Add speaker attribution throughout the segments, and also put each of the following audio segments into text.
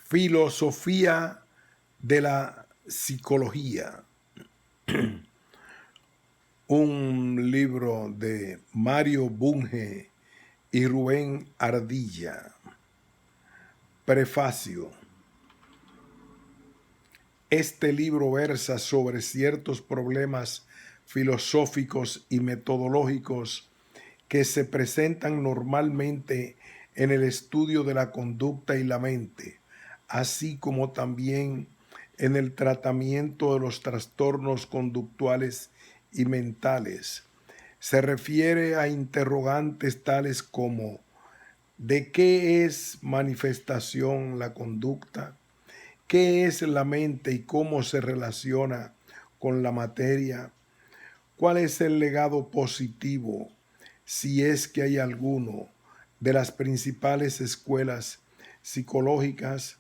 Speaker 1: Filosofía de la psicología, un libro de Mario Bunge y Rubén Ardilla. Prefacio. Este libro versa sobre ciertos problemas filosóficos y metodológicos que se presentan normalmente en el estudio de la conducta y la mente, así como también en el tratamiento de los trastornos conductuales y mentales. Se refiere a interrogantes tales como: ¿de qué es manifestación la conducta? ¿Qué es la mente y cómo se relaciona con la materia? ¿Cuál es el legado positivo, si es que hay alguno, de las principales escuelas psicológicas?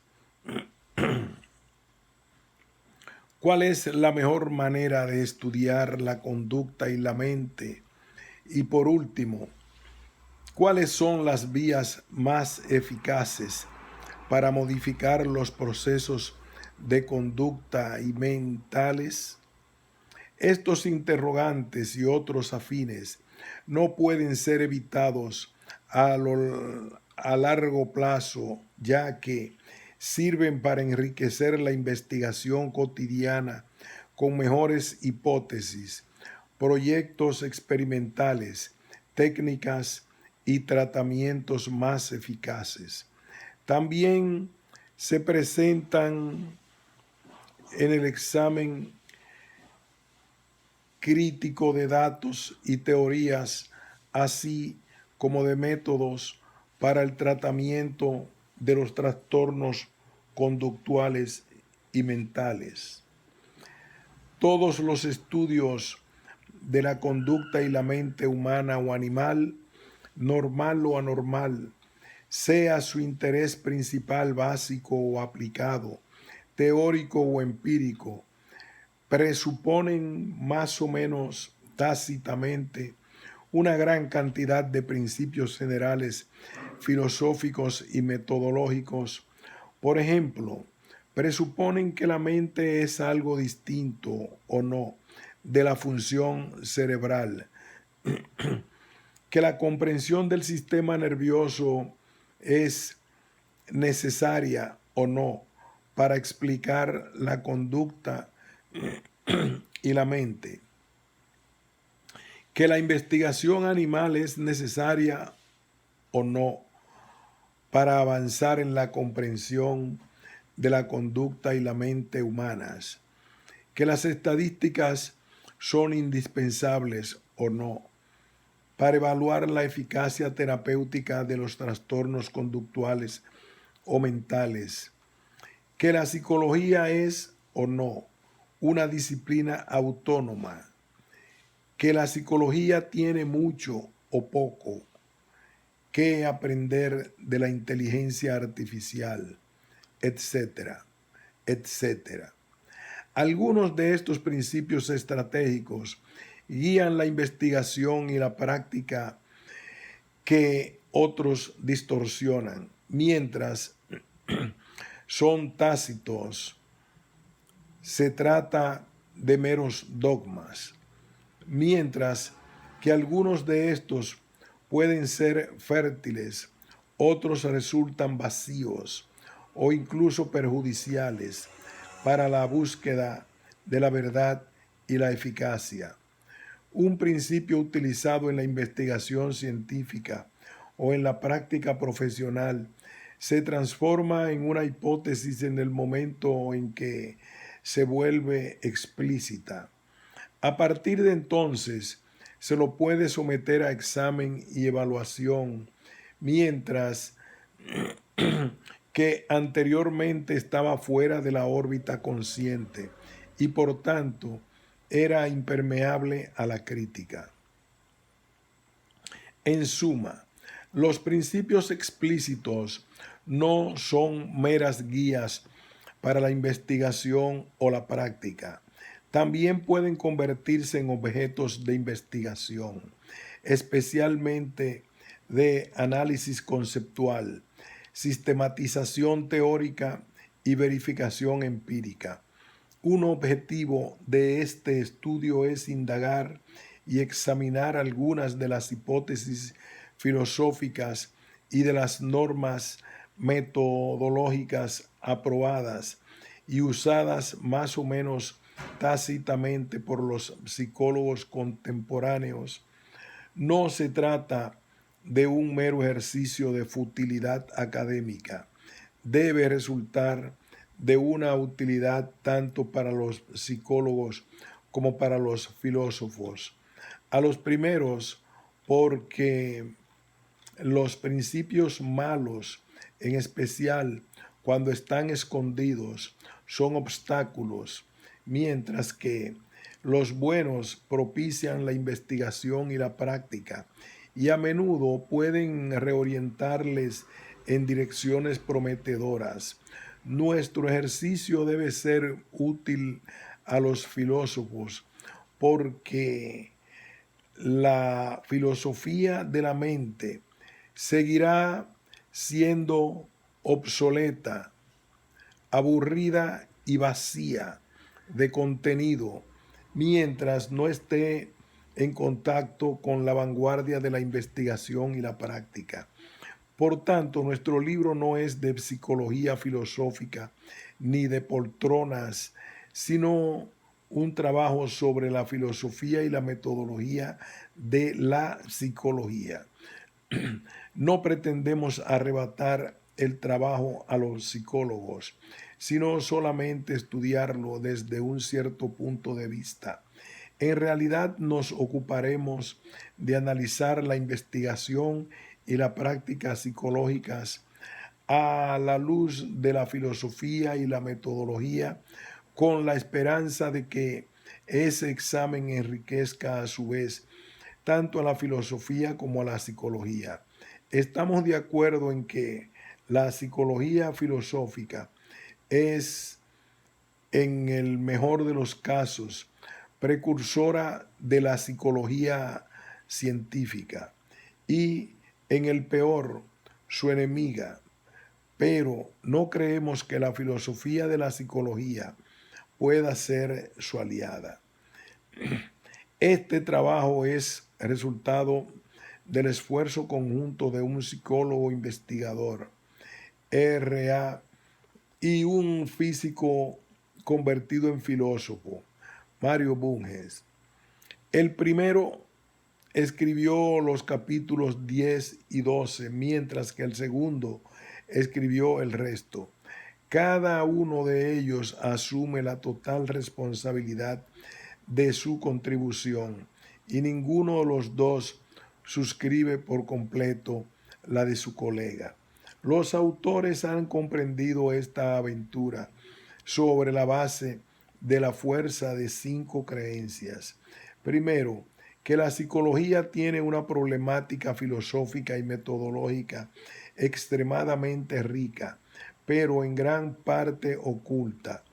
Speaker 1: ¿Cuál es la mejor manera de estudiar la conducta y la mente? Y por último, ¿cuáles son las vías más eficaces para modificar los procesos de conducta y mentales? Estos interrogantes y otros afines no pueden ser evitados a largo plazo, ya que sirven para enriquecer la investigación cotidiana con mejores hipótesis, proyectos experimentales, técnicas y tratamientos más eficaces. También se presentan en el examen crítico de datos y teorías, así como de métodos para el tratamiento de los trastornos conductuales y mentales. Todos los estudios de la conducta y la mente humana o animal, normal o anormal, sea su interés principal básico o aplicado, teórico o empírico, presuponen más o menos tácitamente una gran cantidad de principios generales filosóficos y metodológicos. Por ejemplo, presuponen que la mente es algo distinto o no de la función cerebral, que la comprensión del sistema nervioso es necesaria o no para explicar la conducta y la mente, que la investigación animal es necesaria o no para avanzar en la comprensión de la conducta y la mente humanas, que las estadísticas son indispensables o no para evaluar la eficacia terapéutica de los trastornos conductuales o mentales, que la psicología es o no una disciplina autónoma, que la psicología tiene mucho o poco que aprender de la inteligencia artificial, etcétera, etcétera. Algunos de estos principios estratégicos guían la investigación y la práctica que otros distorsionan, mientras son tácitos. Se trata de meros dogmas, mientras que algunos de estos pueden ser fértiles, otros resultan vacíos o incluso perjudiciales para la búsqueda de la verdad y la eficacia. Un principio utilizado en la investigación científica o en la práctica profesional se transforma en una hipótesis en el momento en que se vuelve explícita. A partir de entonces, se lo puede someter a examen y evaluación, mientras que anteriormente estaba fuera de la órbita consciente y por tanto era impermeable a la crítica. En suma, los principios explícitos no son meras guías para la investigación o la práctica. También pueden convertirse en objetos de investigación, especialmente de análisis conceptual, sistematización teórica y verificación empírica. Un objetivo de este estudio es indagar y examinar algunas de las hipótesis filosóficas y de las normas metodológicas aprobadas y usadas más o menos tácitamente por los psicólogos contemporáneos. No se trata de un mero ejercicio de futilidad académica. Debe resultar de una utilidad tanto para los psicólogos como para los filósofos. A los primeros, porque los principios malos, en especial cuando están escondidos, son obstáculos, mientras que los buenos propician la investigación y la práctica, y a menudo pueden reorientarles en direcciones prometedoras. Nuestro ejercicio debe ser útil a los filósofos porque la filosofía de la mente seguirá siendo obsoleta, aburrida y vacía de contenido mientras no esté en contacto con la vanguardia de la investigación y la práctica. Por tanto, nuestro libro no es de psicología filosófica ni de poltronas, sino un trabajo sobre la filosofía y la metodología de la psicología. No pretendemos arrebatar el trabajo a los psicólogos, sino solamente estudiarlo desde un cierto punto de vista. En realidad nos ocuparemos de analizar la investigación y la práctica psicológicas a la luz de la filosofía y la metodología, con la esperanza de que ese examen enriquezca a su vez tanto a la filosofía como a la psicología. Estamos de acuerdo en que la psicología filosófica es, en el mejor de los casos, precursora de la psicología científica y, en el peor, su enemiga. Pero no creemos que la filosofía de la psicología pueda ser su aliada. Este trabajo es resultado del esfuerzo conjunto de un psicólogo investigador, R.A., y un físico convertido en filósofo, Mario Bunges. El primero escribió los capítulos 10 y 12, mientras que el segundo escribió el resto. Cada uno de ellos asume la total responsabilidad de su contribución y ninguno de los dos suscribe por completo la de su colega. Los autores han comprendido esta aventura sobre la base de la fuerza de 5 creencias. Primero, que la psicología tiene una problemática filosófica y metodológica extremadamente rica, pero en gran parte oculta,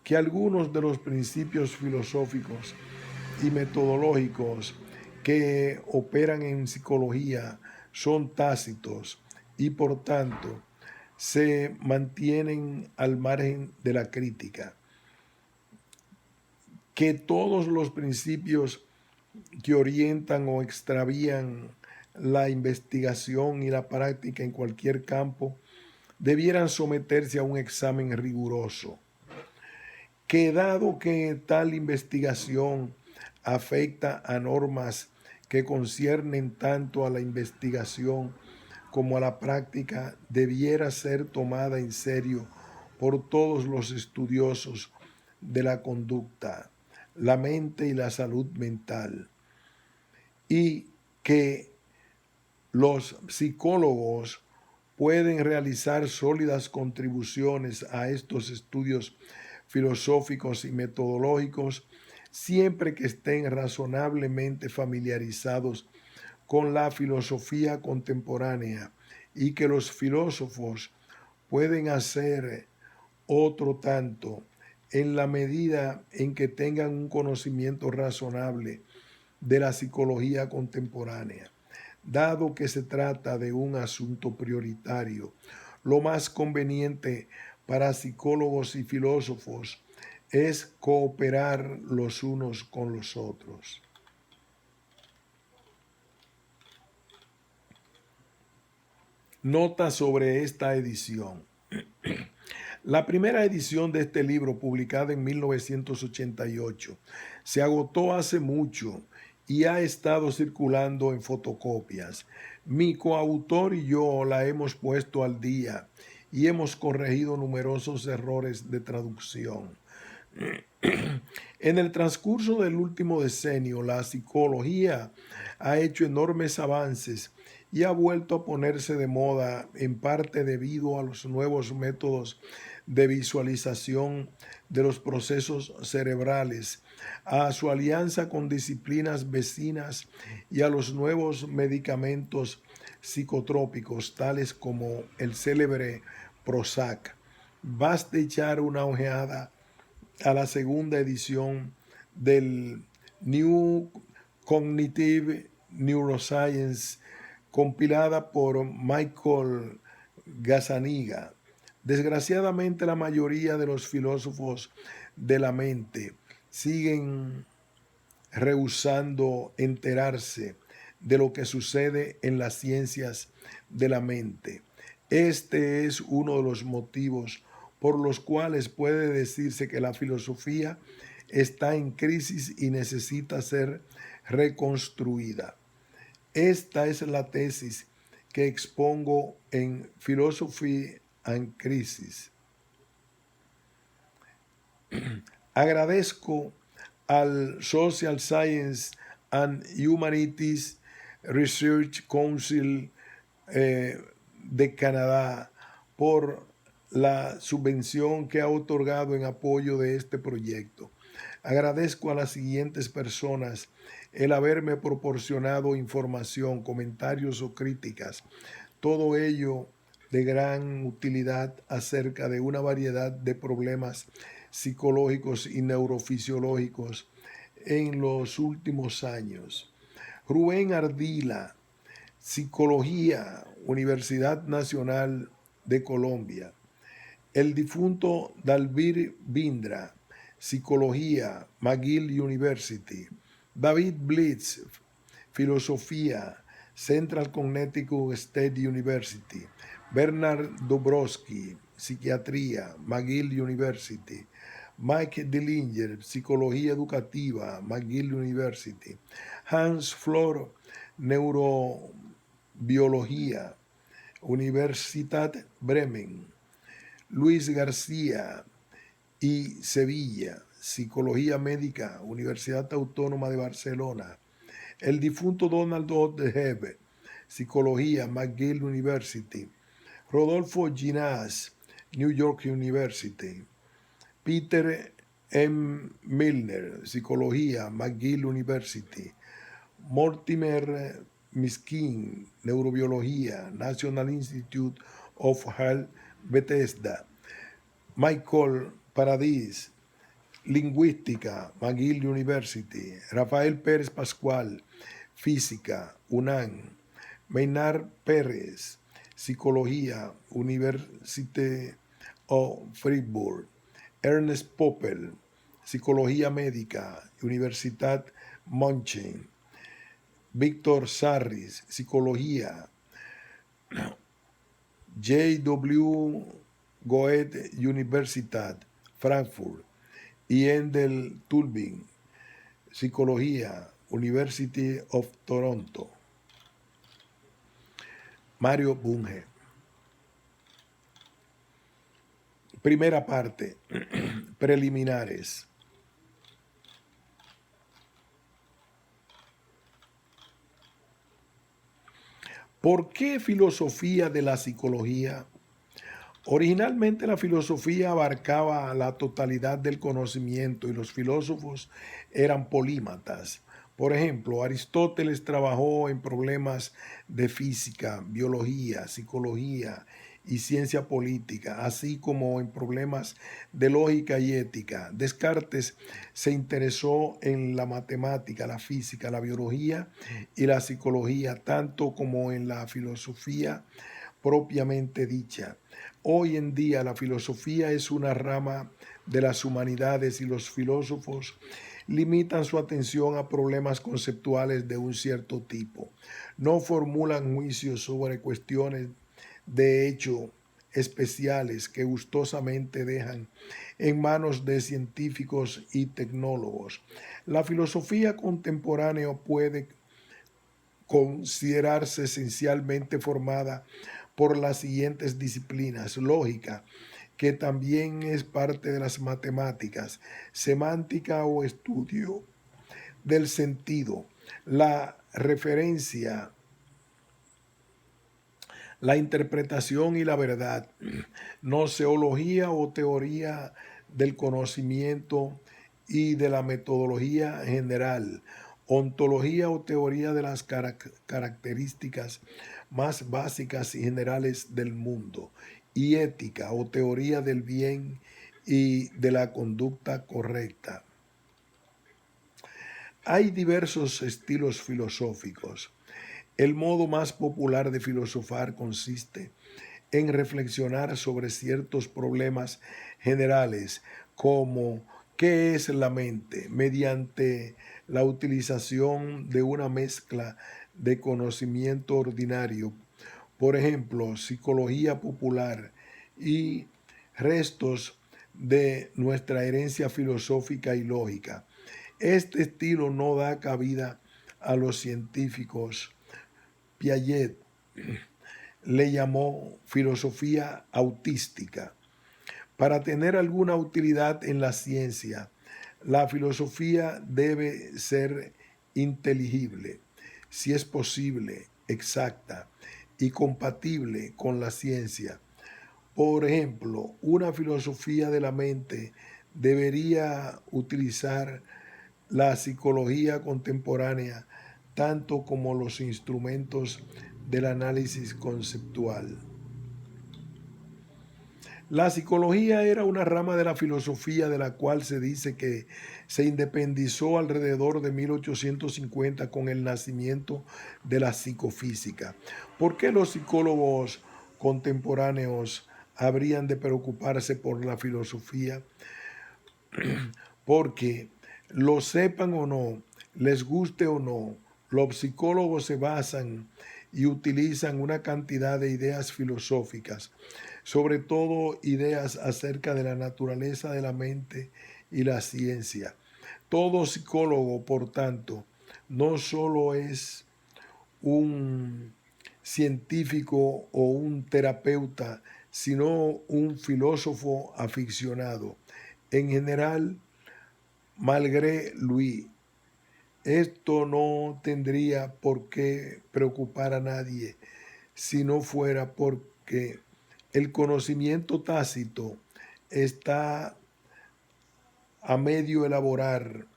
Speaker 1: que algunos de los principios filosóficos y metodológicos que operan en psicología son tácitos y por tanto se mantienen al margen de la crítica, que todos los principios que orientan o extravían la investigación y la práctica en cualquier campo debieran someterse a un examen riguroso, que dado que tal investigación afecta a normas que conciernen tanto a la investigación como a la práctica, debiera ser tomada en serio por todos los estudiosos de la conducta, la mente y la salud mental, y que los psicólogos pueden realizar sólidas contribuciones a estos estudios filosóficos y metodológicos siempre que estén razonablemente familiarizados con la filosofía contemporánea, y que los filósofos pueden hacer otro tanto en la medida en que tengan un conocimiento razonable de la psicología contemporánea. Dado que se trata de un asunto prioritario, lo más conveniente para psicólogos y filósofos es cooperar los unos con los otros. Nota sobre esta edición. La primera edición de este libro, publicada en 1988, se agotó hace mucho y ha estado circulando en fotocopias. Mi coautor y yo la hemos puesto al día y hemos corregido numerosos errores de traducción. En el transcurso del último decenio, la psicología ha hecho enormes avances y ha vuelto a ponerse de moda, en parte debido a los nuevos métodos de visualización de los procesos cerebrales, a su alianza con disciplinas vecinas y a los nuevos medicamentos psicotrópicos, tales como el célebre Prozac. Basta echar una ojeada a la segunda edición del New Cognitive Neuroscience, compilada por Michael Gazzaniga. Desgraciadamente, la mayoría de los filósofos de la mente siguen rehusando enterarse de lo que sucede en las ciencias de la mente. Este es uno de los motivos por los cuales puede decirse que la filosofía está en crisis y necesita ser reconstruida. Esta es la tesis que expongo en Philosophy and Crisis. Agradezco al Social Science and Humanities Research Council de Canadá por la subvención que ha otorgado en apoyo de este proyecto. Agradezco a las siguientes personas el haberme proporcionado información, comentarios o críticas, todo ello de gran utilidad acerca de una variedad de problemas psicológicos y neurofisiológicos en los últimos años. Rubén Ardila, Psicología, Universidad Nacional de Colombia. El difunto Dalvir Bindra, Psicología, McGill University. David Blitz, Filosofía, Central Connecticut State University. Bernard Dobrowski, Psiquiatría, McGill University. Mike Dillinger, Psicología Educativa, McGill University. Hans Flor, Neurobiología, Universitat Bremen. Luis García y Sevilla, Psicología Médica, Universidad Autónoma de Barcelona. El difunto Donald Hebe, Psicología, McGill University. Rodolfo Ginás, New York University. Peter M. Milner, Psicología, McGill University. Mortimer Miskin, Neurobiología, National Institute of Health, Bethesda. Michael Paradis, Lingüística, McGill University. Rafael Pérez Pascual, Física, UNAM. Maynard Pérez, Psicología, University of Fribourg. Ernest Poppel, Psicología Médica, Universidad München. Víctor Sarris, Psicología, J.W. Goethe Universität, Frankfurt. Y Endel Tulbin, Psicología, University of Toronto. Mario Bunge. Primera parte, preliminares. ¿Por qué filosofía de la psicología? Originalmente la filosofía abarcaba la totalidad del conocimiento y los filósofos eran polímatas. Por ejemplo, Aristóteles trabajó en problemas de física, biología, psicología y ciencia política, así como en problemas de lógica y ética. Descartes se interesó en la matemática, la física, la biología y la psicología, tanto como en la filosofía propiamente dicha. Hoy en día la filosofía es una rama de las humanidades y los filósofos limitan su atención a problemas conceptuales de un cierto tipo. No formulan juicios sobre cuestiones de hecho especiales que gustosamente dejan en manos de científicos y tecnólogos. La filosofía contemporánea puede considerarse esencialmente formada por las siguientes disciplinas: lógica, que también es parte de las matemáticas; semántica o estudio del sentido; la referencia, la interpretación y la verdad; noceología o teoría del conocimiento y de la metodología general; ontología o teoría de las características más básicas y generales del mundo; y ética o teoría del bien y de la conducta correcta. Hay diversos estilos filosóficos. El modo más popular de filosofar consiste en reflexionar sobre ciertos problemas generales como ¿qué es la mente?, mediante la utilización de una mezcla de conocimiento ordinario, por ejemplo, psicología popular, y restos de nuestra herencia filosófica y lógica. Este estilo no da cabida a los científicos. Piaget le llamó filosofía autística. Para tener alguna utilidad en la ciencia, la filosofía debe ser inteligible, si es posible, exacta y compatible con la ciencia. Por ejemplo, una filosofía de la mente debería utilizar la psicología contemporánea tanto como los instrumentos del análisis conceptual. La psicología era una rama de la filosofía de la cual se dice que se independizó alrededor de 1850 con el nacimiento de la psicofísica. ¿Por qué los psicólogos contemporáneos habrían de preocuparse por la filosofía? Porque, lo sepan o no, les guste o no, los psicólogos se basan y utilizan una cantidad de ideas filosóficas, sobre todo ideas acerca de la naturaleza de la mente y la ciencia. Todo psicólogo, por tanto, no solo es un científico o un terapeuta, sino un filósofo aficionado. En general, malgré Louis, esto no tendría por qué preocupar a nadie si no fuera porque el conocimiento tácito está a medio elaborar,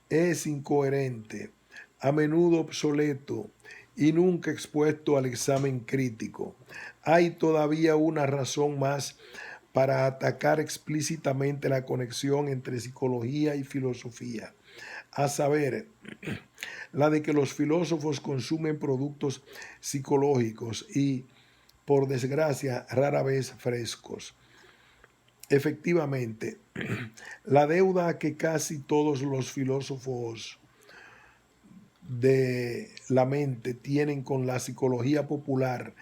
Speaker 1: es incoherente, a menudo obsoleto y nunca expuesto al examen crítico. Hay todavía una razón más para atacar explícitamente la conexión entre psicología y filosofía, a saber, la de que los filósofos consumen productos psicológicos y, por desgracia, rara vez frescos. Efectivamente, la deuda que casi todos los filósofos de la mente tienen con la psicología popular,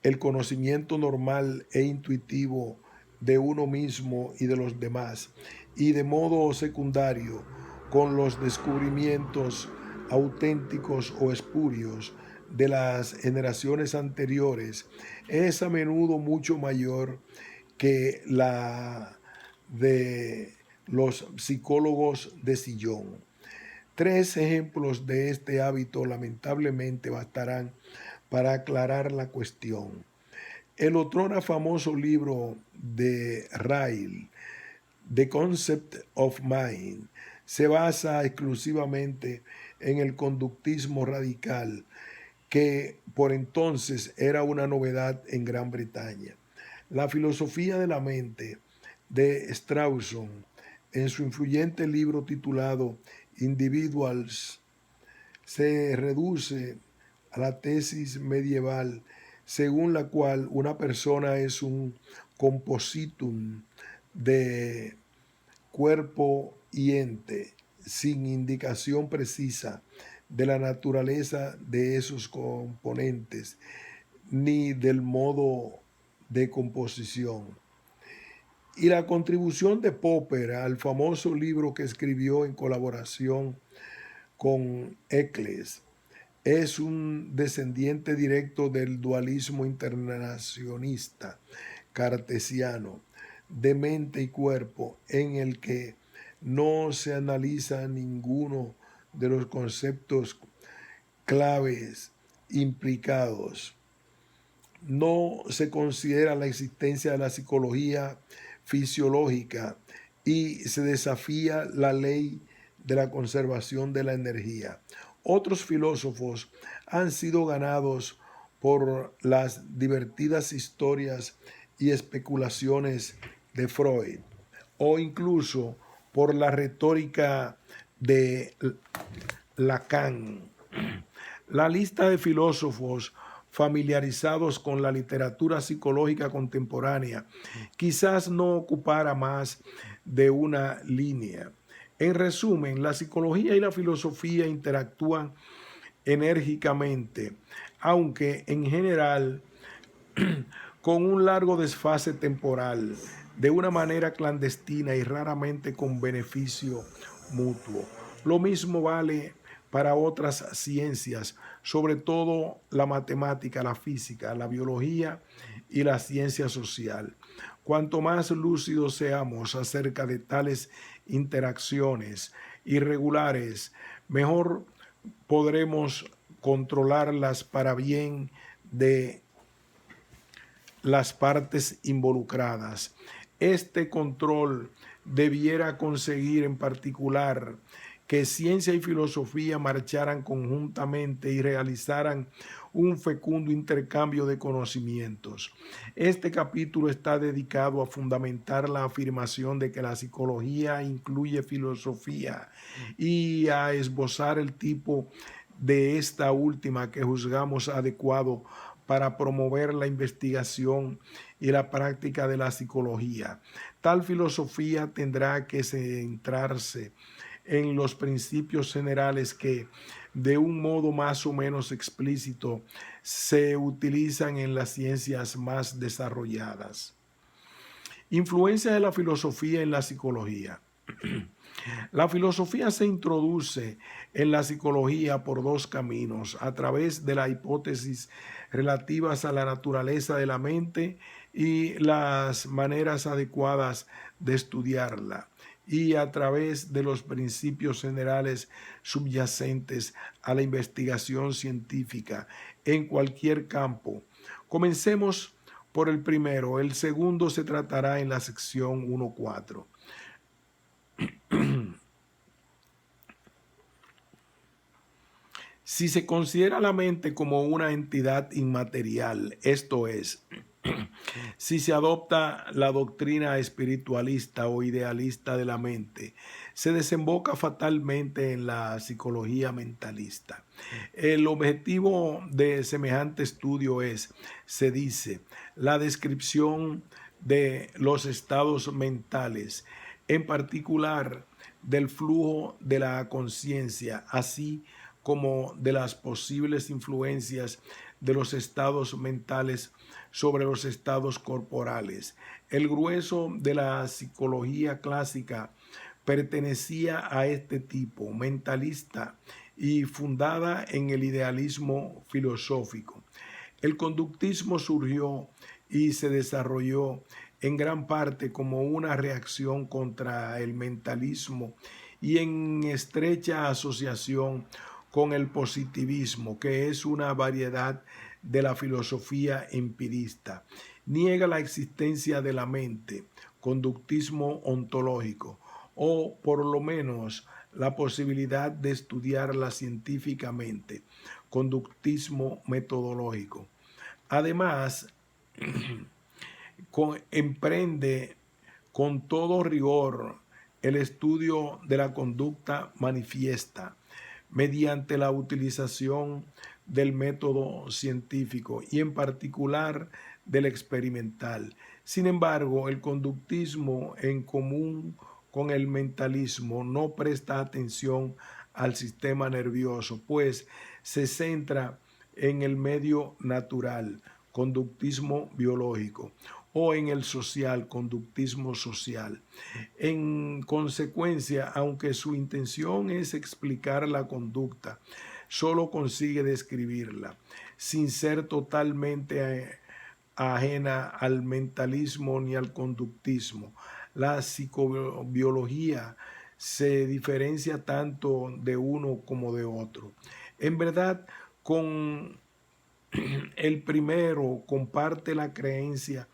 Speaker 1: el conocimiento normal e intuitivo de uno mismo y de los demás, y de modo secundario con los descubrimientos auténticos o espurios de las generaciones anteriores, es a menudo mucho mayor que la de los psicólogos de sillón. Tres ejemplos de este hábito lamentablemente bastarán para aclarar la cuestión. El otrora famoso libro de Ryle, The Concept of Mind, se basa exclusivamente en el conductismo radical, que por entonces era una novedad en Gran Bretaña. La filosofía de la mente de Strawson, en su influyente libro titulado Individuals, se reduce a la tesis medieval según la cual una persona es un compositum de cuerpo y ente, sin indicación precisa de la naturaleza de esos componentes ni del modo de composición. Y la contribución de Popper al famoso libro que escribió en colaboración con Eccles es un descendiente directo del dualismo internacionalista cartesiano de mente y cuerpo, en el que no se analiza ninguno de los conceptos claves implicados. No se considera la existencia de la psicología fisiológica y se desafía la ley de la conservación de la energía. Otros filósofos han sido ganados por las divertidas historias y especulaciones de Freud, o incluso por la retórica de Lacan. La lista de filósofos familiarizados con la literatura psicológica contemporánea quizás no ocupara más de una línea. En resumen, la psicología y la filosofía interactúan enérgicamente, aunque en general con un largo desfase temporal, de una manera clandestina y raramente con beneficio mutuo. Lo mismo vale para otras ciencias, sobre todo la matemática, la física, la biología y la ciencia social. Cuanto más lúcidos seamos acerca de tales interacciones irregulares, mejor podremos controlarlas para bien de las partes involucradas. Este control debiera conseguir en particular que ciencia y filosofía marcharan conjuntamente y realizaran un fecundo intercambio de conocimientos. Este capítulo está dedicado a fundamentar la afirmación de que la psicología incluye filosofía y a esbozar el tipo de esta última que juzgamos adecuado para promover la investigación y la práctica de la psicología. Tal filosofía tendrá que centrarse en los principios generales que, de un modo más o menos explícito, se utilizan en las ciencias más desarrolladas. Influencia de la filosofía en la psicología. La filosofía se introduce en la psicología por dos caminos: a través de la hipótesis relativas a la naturaleza de la mente y las maneras adecuadas de estudiarla, y a través de los principios generales subyacentes a la investigación científica en cualquier campo. Comencemos por el primero. El segundo se tratará en la sección 1.4. Si se considera la mente como una entidad inmaterial, esto es, si se adopta la doctrina espiritualista o idealista de la mente, se desemboca fatalmente en la psicología mentalista. El objetivo de semejante estudio es, se dice, la descripción de los estados mentales, en particular del flujo de la conciencia, así como de las posibles influencias de los estados mentales sobre los estados corporales. El grueso de la psicología clásica pertenecía a este tipo mentalista y fundada en el idealismo filosófico. El conductismo surgió y se desarrolló en gran parte como una reacción contra el mentalismo y en estrecha asociación con el positivismo, que es una variedad de la filosofía empirista. Niega la existencia de la mente, conductismo ontológico, o por lo menos la posibilidad de estudiarla científicamente, conductismo metodológico. Además, emprende con todo rigor el estudio de la conducta manifiesta mediante la utilización del método científico y en particular del experimental. Sin embargo, el conductismo, en común con el mentalismo, no presta atención al sistema nervioso, pues se centra en el medio natural, conductismo biológico, o en el social, conductismo social. En consecuencia, aunque su intención es explicar la conducta, solo consigue describirla, sin ser totalmente ajena al mentalismo ni al conductismo. La psicobiología se diferencia tanto de uno como de otro. En verdad, con el primero comparte la creencia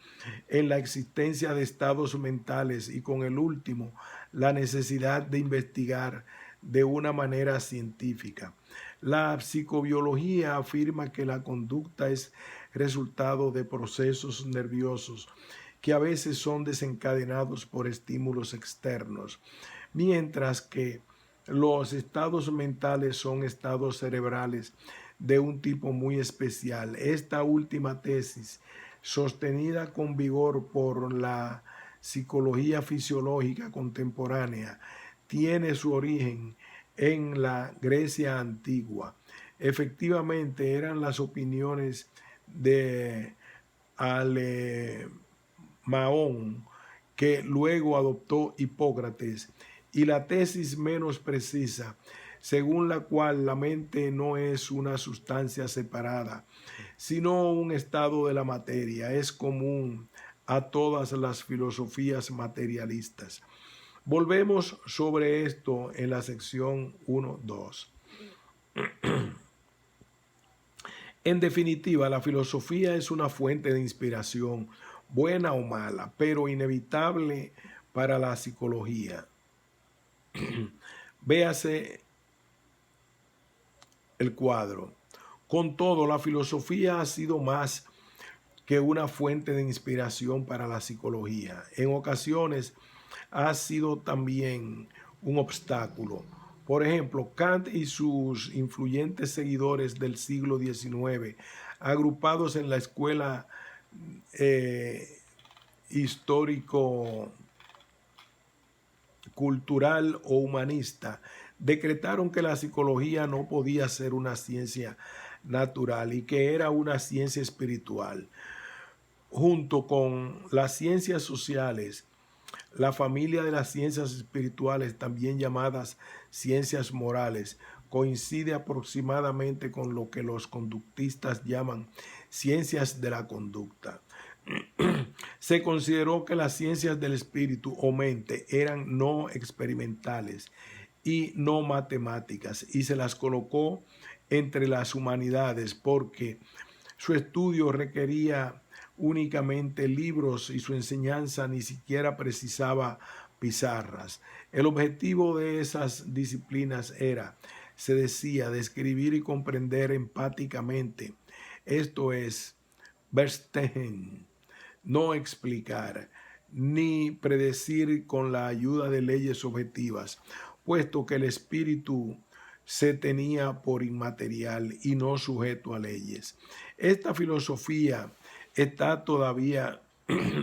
Speaker 1: en la existencia de estados mentales y con el último la necesidad de investigar de una manera científica. La psicobiología afirma que la conducta es resultado de procesos nerviosos que a veces son desencadenados por estímulos externos, mientras que los estados mentales son estados cerebrales de un tipo muy especial. Esta última tesis, sostenida con vigor por la psicología fisiológica contemporánea, tiene su origen en la Grecia antigua. Efectivamente, eran las opiniones de Alemaón que luego adoptó Hipócrates, y la tesis menos precisa, según la cual la mente no es una sustancia separada, sino un estado de la materia, es común a todas las filosofías materialistas. Volvemos sobre esto en la sección 1.2. En definitiva, la filosofía es una fuente de inspiración, buena o mala, pero inevitable para la psicología. Véase el cuadro. Con todo, la filosofía ha sido más que una fuente de inspiración para la psicología. En ocasiones ha sido también un obstáculo. Por ejemplo, Kant y sus influyentes seguidores del siglo XIX, agrupados en la escuela histórico cultural o humanista, decretaron que la psicología no podía ser una ciencia natural y que era una ciencia espiritual. Junto con las ciencias sociales, la familia de las ciencias espirituales, también llamadas ciencias morales, coincide aproximadamente con lo que los conductistas llaman ciencias de la conducta. Se consideró que las ciencias del espíritu o mente eran no experimentales y no matemáticas, y se las colocó entre las humanidades porque su estudio requería únicamente libros y su enseñanza ni siquiera precisaba pizarras. El objetivo de esas disciplinas era, se decía, describir y comprender empáticamente, esto es, verstehen, no explicar, ni predecir con la ayuda de leyes objetivas, puesto que el espíritu se tenía por inmaterial y no sujeto a leyes. Esta filosofía está todavía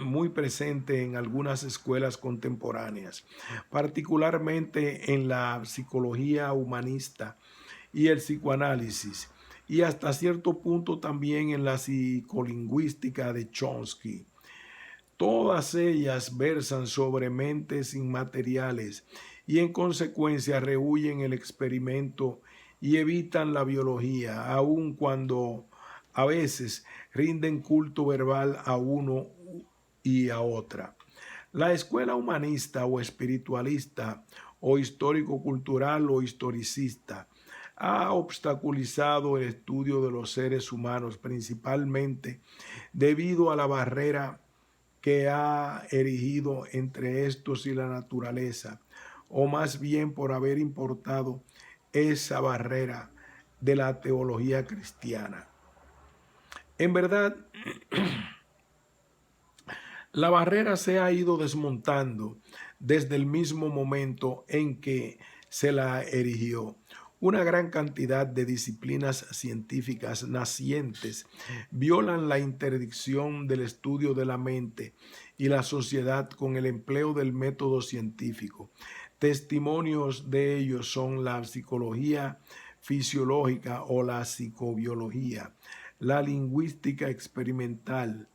Speaker 1: muy presente en algunas escuelas contemporáneas, particularmente en la psicología humanista y el psicoanálisis, y hasta cierto punto también en la psicolingüística de Chomsky. Todas ellas versan sobre mentes inmateriales y en consecuencia rehúyen el experimento y evitan la biología, aun cuando a veces rinden culto verbal a uno y a otra. La escuela humanista o espiritualista o histórico-cultural o historicista ha obstaculizado el estudio de los seres humanos principalmente debido a la barrera que ha erigido entre estos y la naturaleza, o más bien por haber importado esa barrera de la teología cristiana. En verdad, la barrera se ha ido desmontando desde el mismo momento en que se la erigió. Una gran cantidad de disciplinas científicas nacientes violan la interdicción del estudio de la mente y la sociedad con el empleo del método científico. Testimonios de ello son la psicología fisiológica o la psicobiología, la lingüística experimental,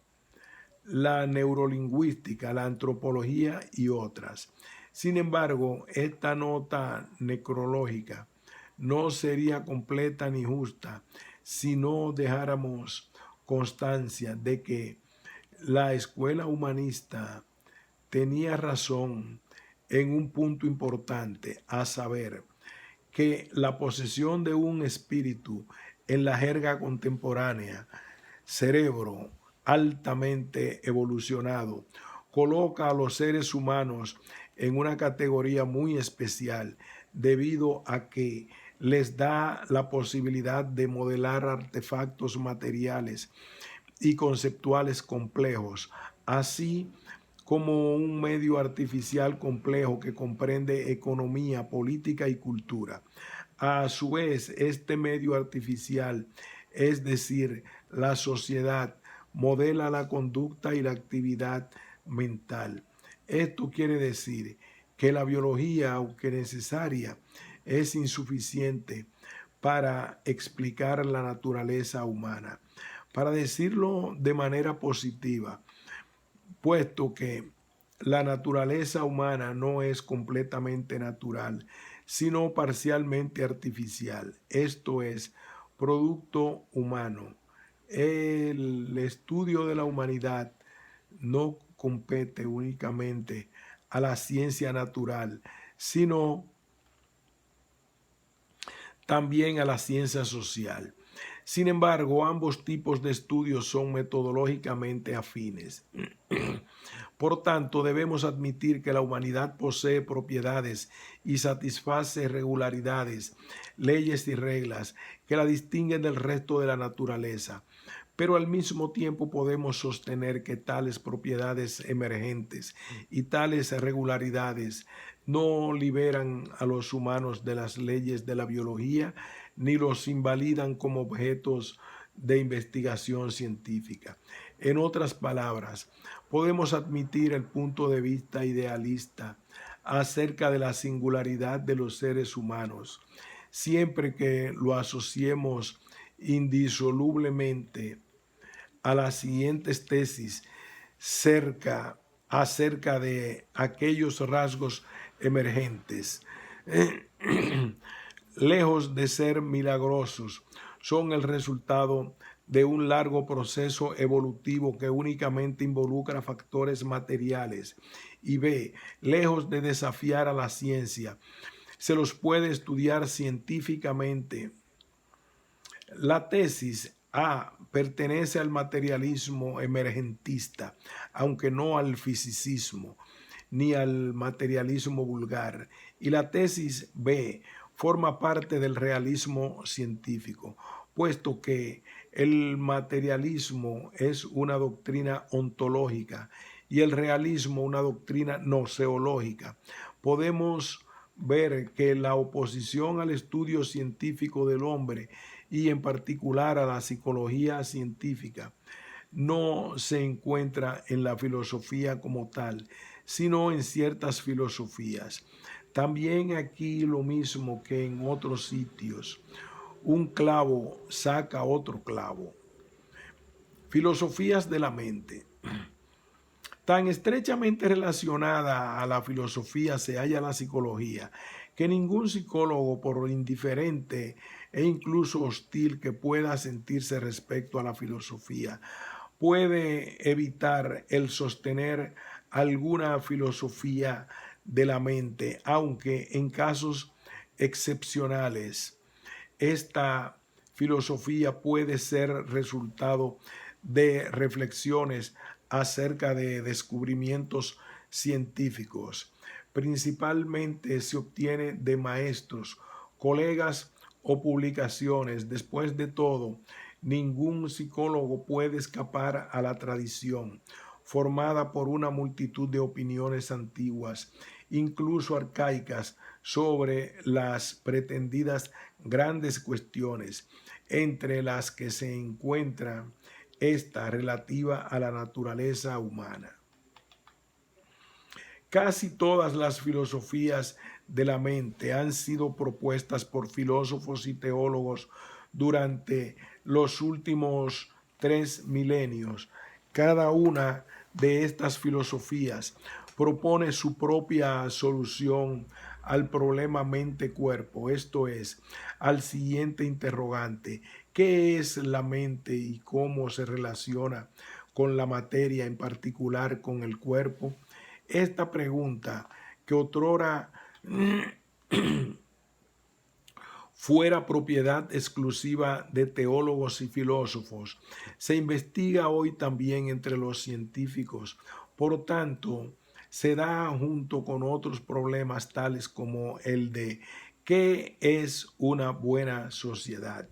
Speaker 1: la neurolingüística, la antropología y otras. Sin embargo, esta nota necrológica no sería completa ni justa si no dejáramos constancia de que la escuela humanista tenía razón en un punto importante, a saber, que la posesión de un espíritu en la jerga contemporánea, cerebro altamente evolucionado, coloca a los seres humanos en una categoría muy especial debido a que les da la posibilidad de modelar artefactos materiales y conceptuales complejos, así como un medio artificial complejo que comprende economía, política y cultura. A su vez, este medio artificial, es decir, la sociedad, modela la conducta y la actividad mental. Esto quiere decir que la biología, aunque necesaria, es insuficiente para explicar la naturaleza humana. Para decirlo de manera positiva, puesto que la naturaleza humana no es completamente natural, sino parcialmente artificial, esto es, producto humano. El estudio de la humanidad no compete únicamente a la ciencia natural, sino también a la ciencia social. Sin embargo, ambos tipos de estudios son metodológicamente afines. Por tanto, debemos admitir que la humanidad posee propiedades y satisface regularidades, leyes y reglas que la distinguen del resto de la naturaleza. Pero al mismo tiempo podemos sostener que tales propiedades emergentes y tales regularidades no liberan a los humanos de las leyes de la biología ni los invalidan como objetos de investigación científica. En otras palabras, podemos admitir el punto de vista idealista acerca de la singularidad de los seres humanos, siempre que lo asociemos indisolublemente a las siguientes tesis acerca de aquellos rasgos emergentes. Lejos de ser milagrosos, son el resultado de un largo proceso evolutivo que únicamente involucra factores materiales. Y B, lejos de desafiar a la ciencia, se los puede estudiar científicamente. La tesis A pertenece al materialismo emergentista, aunque no al fisicismo ni al materialismo vulgar. Y la tesis B forma parte del realismo científico, puesto que el materialismo es una doctrina ontológica y el realismo una doctrina noseológica. Podemos ver que la oposición al estudio científico del hombre y en particular a la psicología científica no se encuentra en la filosofía como tal, sino en ciertas filosofías. También aquí lo mismo que en otros sitios, un clavo saca otro clavo. Filosofías de la mente. Tan estrechamente relacionada a la filosofía se halla la psicología, que ningún psicólogo, por indiferente e incluso hostil que pueda sentirse respecto a la filosofía, puede evitar el sostener alguna filosofía de la mente, aunque en casos excepcionales esta filosofía puede ser resultado de reflexiones acerca de descubrimientos científicos. Principalmente se obtiene de maestros, colegas o publicaciones. Después de todo, ningún psicólogo puede escapar a la tradición. formada por una multitud de opiniones antiguas, incluso arcaicas, sobre las pretendidas grandes cuestiones, entre las que se encuentra esta relativa a la naturaleza humana. Casi todas las filosofías de la mente han sido propuestas por filósofos y teólogos durante los últimos 3 milenios. Cada una de estas filosofías propone su propia solución al problema mente-cuerpo, esto es, al siguiente interrogante: ¿qué es la mente y cómo se relaciona con la materia, en particular con el cuerpo? Esta pregunta, que otrora fuera propiedad exclusiva de teólogos y filósofos, se investiga hoy también entre los científicos. Por tanto, se da junto con otros problemas tales como el de ¿qué es una buena sociedad?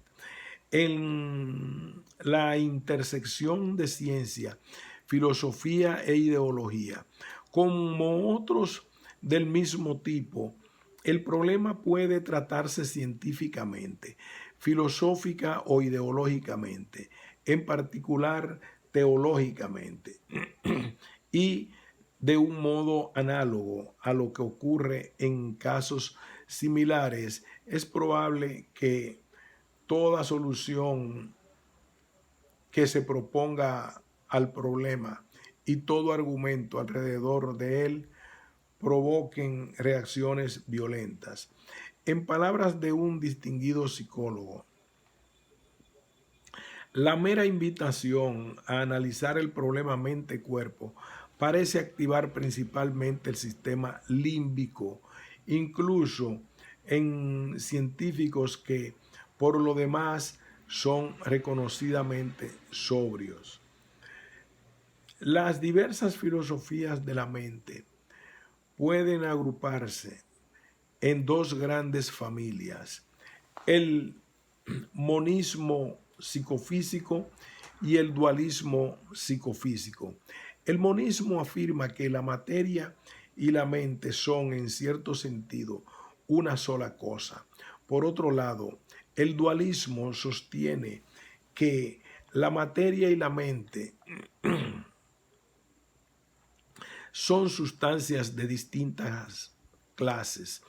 Speaker 1: En la intersección de ciencia, filosofía e ideología, como otros del mismo tipo, el problema puede tratarse científicamente, filosófica o ideológicamente, en particular teológicamente, y de un modo análogo a lo que ocurre en casos similares. Es probable que toda solución que se proponga al problema y todo argumento alrededor de él provoquen reacciones violentas. En palabras de un distinguido psicólogo, la mera invitación a analizar el problema mente-cuerpo parece activar principalmente el sistema límbico, incluso en científicos que, por lo demás, son reconocidamente sobrios. Las diversas filosofías de la mente pueden agruparse en dos grandes familias: el monismo psicofísico y el dualismo psicofísico. El monismo afirma que la materia y la mente son, en cierto sentido, una sola cosa. Por otro lado, el dualismo sostiene que la materia y la mente son sustancias de distintas clases.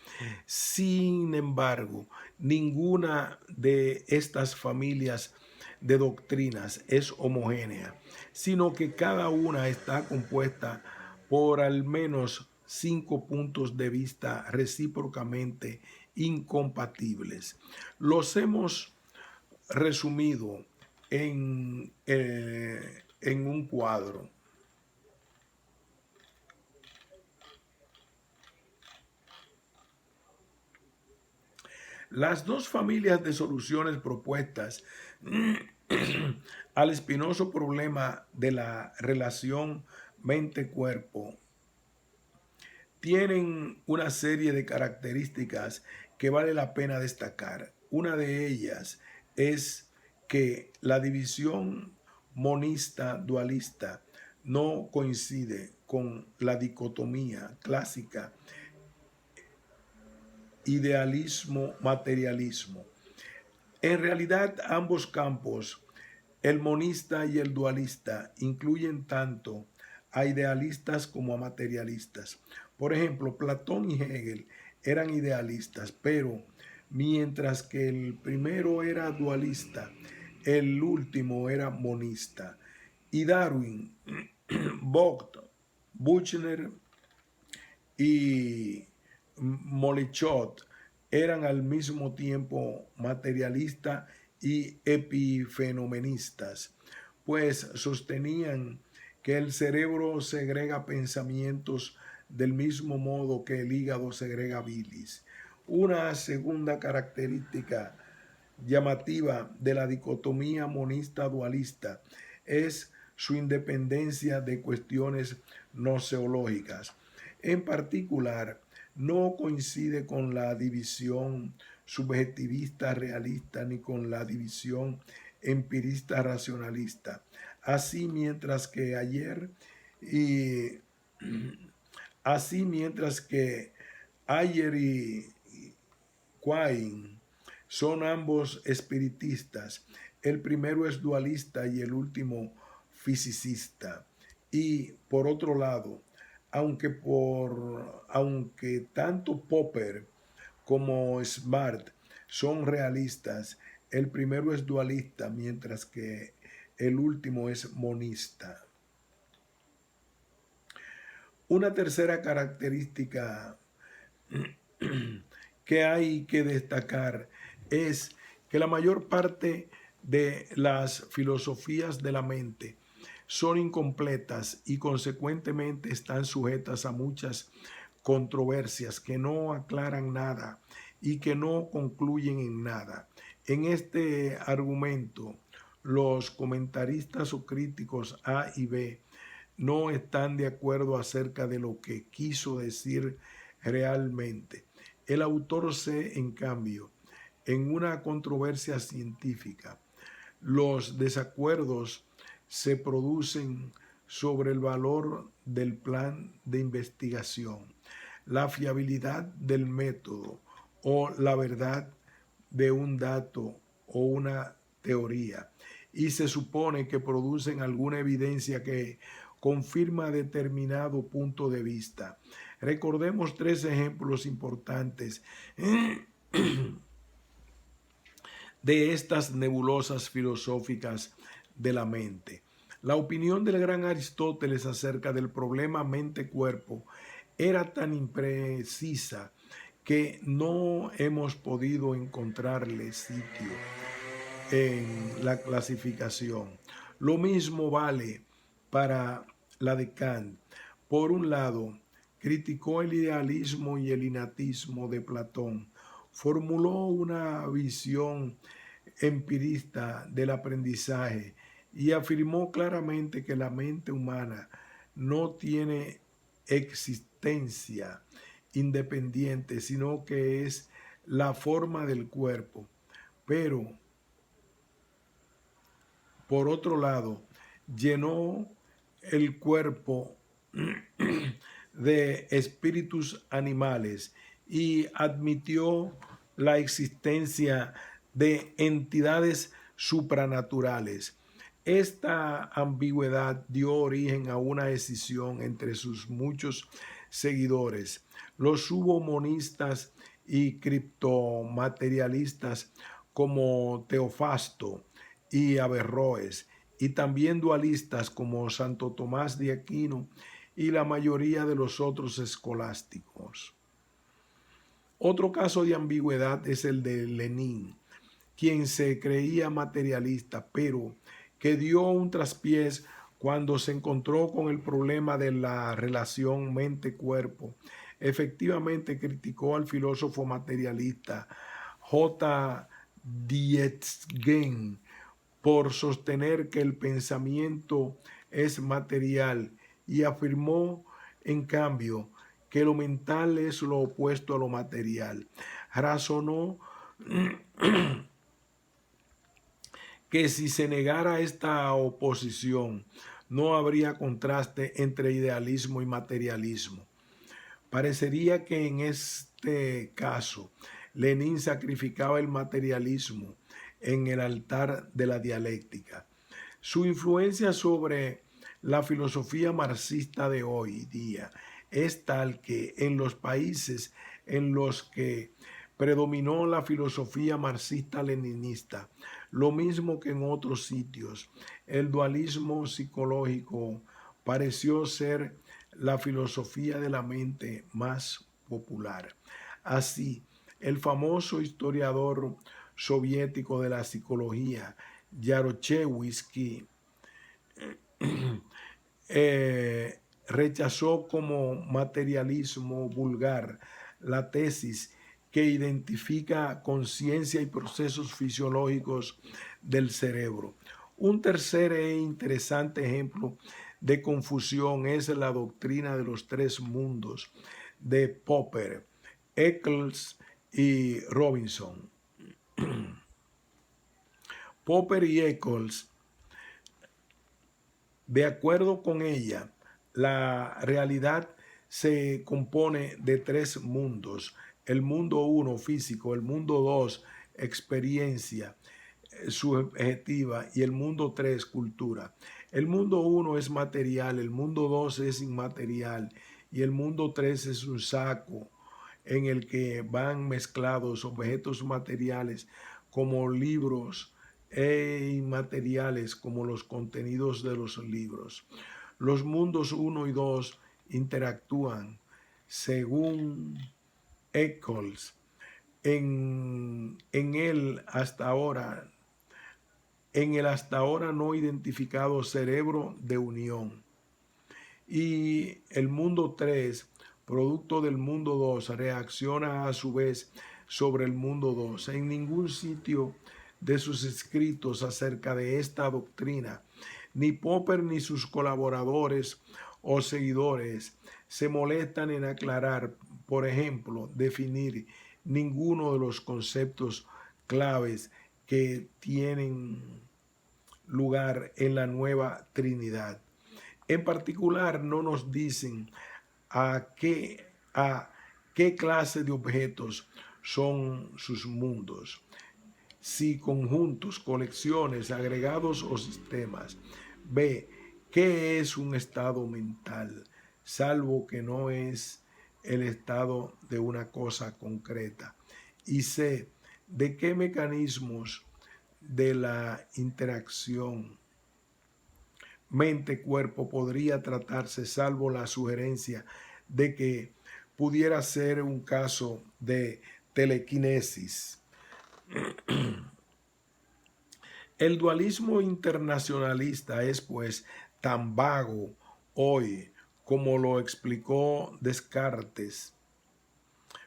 Speaker 1: Sin embargo, ninguna de estas familias de doctrinas es homogénea, sino que cada una está compuesta por al menos 5 puntos de vista recíprocamente incompatibles. Los hemos resumido en un cuadro. Las dos familias de soluciones propuestas al espinoso problema de la relación mente-cuerpo tienen una serie de características que vale la pena destacar. Una de ellas es que la división monista-dualista no coincide con la dicotomía clásica idealismo-materialismo. En realidad, ambos campos, el monista y el dualista, incluyen tanto a idealistas como a materialistas. Por ejemplo, Platón y Hegel eran idealistas, pero mientras que el primero era dualista, el último era monista. Y Darwin, Vogt, Buchner y Molichot eran al mismo tiempo materialistas y epifenomenistas, pues sostenían que el cerebro segrega pensamientos del mismo modo que el hígado segrega bilis. Una segunda característica llamativa de la dicotomía monista-dualista es su independencia de cuestiones noseológicas. En particular, no coincide con la división subjetivista realista ni con la división empirista racionalista. Así, mientras que ayer Y así, mientras que Ayer y Quine son ambos espiritistas, el primero es dualista y el último fisicista. Y por otro lado, aunque tanto Popper como Smart son realistas, el primero es dualista, mientras que el último es monista. Una tercera característica que hay que destacar es que la mayor parte de las filosofías de la mente son incompletas y consecuentemente están sujetas a muchas controversias que no aclaran nada y que no concluyen en nada. En este argumento, los comentaristas o críticos A y B no están de acuerdo acerca de lo que quiso decir realmente. El autor C, en cambio, en una controversia científica, los desacuerdos se producen sobre el valor del plan de investigación, la fiabilidad del método o la verdad de un dato o una teoría, y se supone que producen alguna evidencia que confirma determinado punto de vista. Recordemos tres ejemplos importantes de estas nebulosas filosóficas de la mente. La opinión del gran Aristóteles acerca del problema mente-cuerpo era tan imprecisa que no hemos podido encontrarle sitio en la clasificación. Lo mismo vale para la de Kant. Por un lado, criticó el idealismo y el innatismo de Platón. Formuló una visión empirista del aprendizaje y afirmó claramente que la mente humana no tiene existencia independiente, sino que es la forma del cuerpo. Pero, por otro lado, llenó el cuerpo de espíritus animales y admitió la existencia de entidades supranaturales. Esta ambigüedad dio origen a una escisión entre sus muchos seguidores, los subomonistas y criptomaterialistas como Teofasto y Averroes, y también dualistas como Santo Tomás de Aquino y la mayoría de los otros escolásticos. Otro caso de ambigüedad es el de Lenin, quien se creía materialista, pero que dio un traspiés cuando se encontró con el problema de la relación mente-cuerpo. Efectivamente criticó al filósofo materialista J. Dietzgen por sostener que el pensamiento es material y afirmó, en cambio, que lo mental es lo opuesto a lo material. Razonó que si se negara esta oposición, no habría contraste entre idealismo y materialismo. Parecería que en este caso Lenin sacrificaba el materialismo en el altar de la dialéctica. Su influencia sobre la filosofía marxista de hoy día es tal que en los países en los que predominó la filosofía marxista-leninista, lo mismo que en otros sitios, el dualismo psicológico pareció ser la filosofía de la mente más popular. Así, el famoso historiador soviético de la psicología, Yarochevsky, rechazó como materialismo vulgar la tesis que identifica conciencia y procesos fisiológicos del cerebro. Un tercer e interesante ejemplo de confusión es la doctrina de los tres mundos de Popper, Eccles y Robinson. Popper y Eccles, de acuerdo con ella, La realidad se compone de tres mundos. El mundo uno, físico; el mundo dos, experiencia subjetiva; y el mundo tres, cultura. El mundo uno es material, el mundo dos es inmaterial y el mundo tres es un saco en el que van mezclados objetos materiales como libros e inmateriales como los contenidos de los libros. Los mundos uno y 2 interactúan según Eccles en el hasta ahora no identificado cerebro de unión. Y el mundo 3, producto del mundo 2, reacciona a su vez sobre el mundo 2. En ningún sitio de sus escritos acerca de esta doctrina, ni Popper ni sus colaboradores o seguidores se molestan en aclarar, por ejemplo, definir ninguno de los conceptos claves que tienen lugar en la nueva Trinidad. En particular, no nos dicen a qué clase de objetos son sus mundos, si conjuntos, colecciones, agregados o sistemas. B, ¿qué es un estado mental? Salvo que no es el estado de una cosa concreta. Y C, ¿de qué mecanismos de la interacción mente-cuerpo podría tratarse, salvo la sugerencia de que pudiera ser un caso de telequinesis? El dualismo internacionalista es, pues, tan vago hoy como lo explicó Descartes,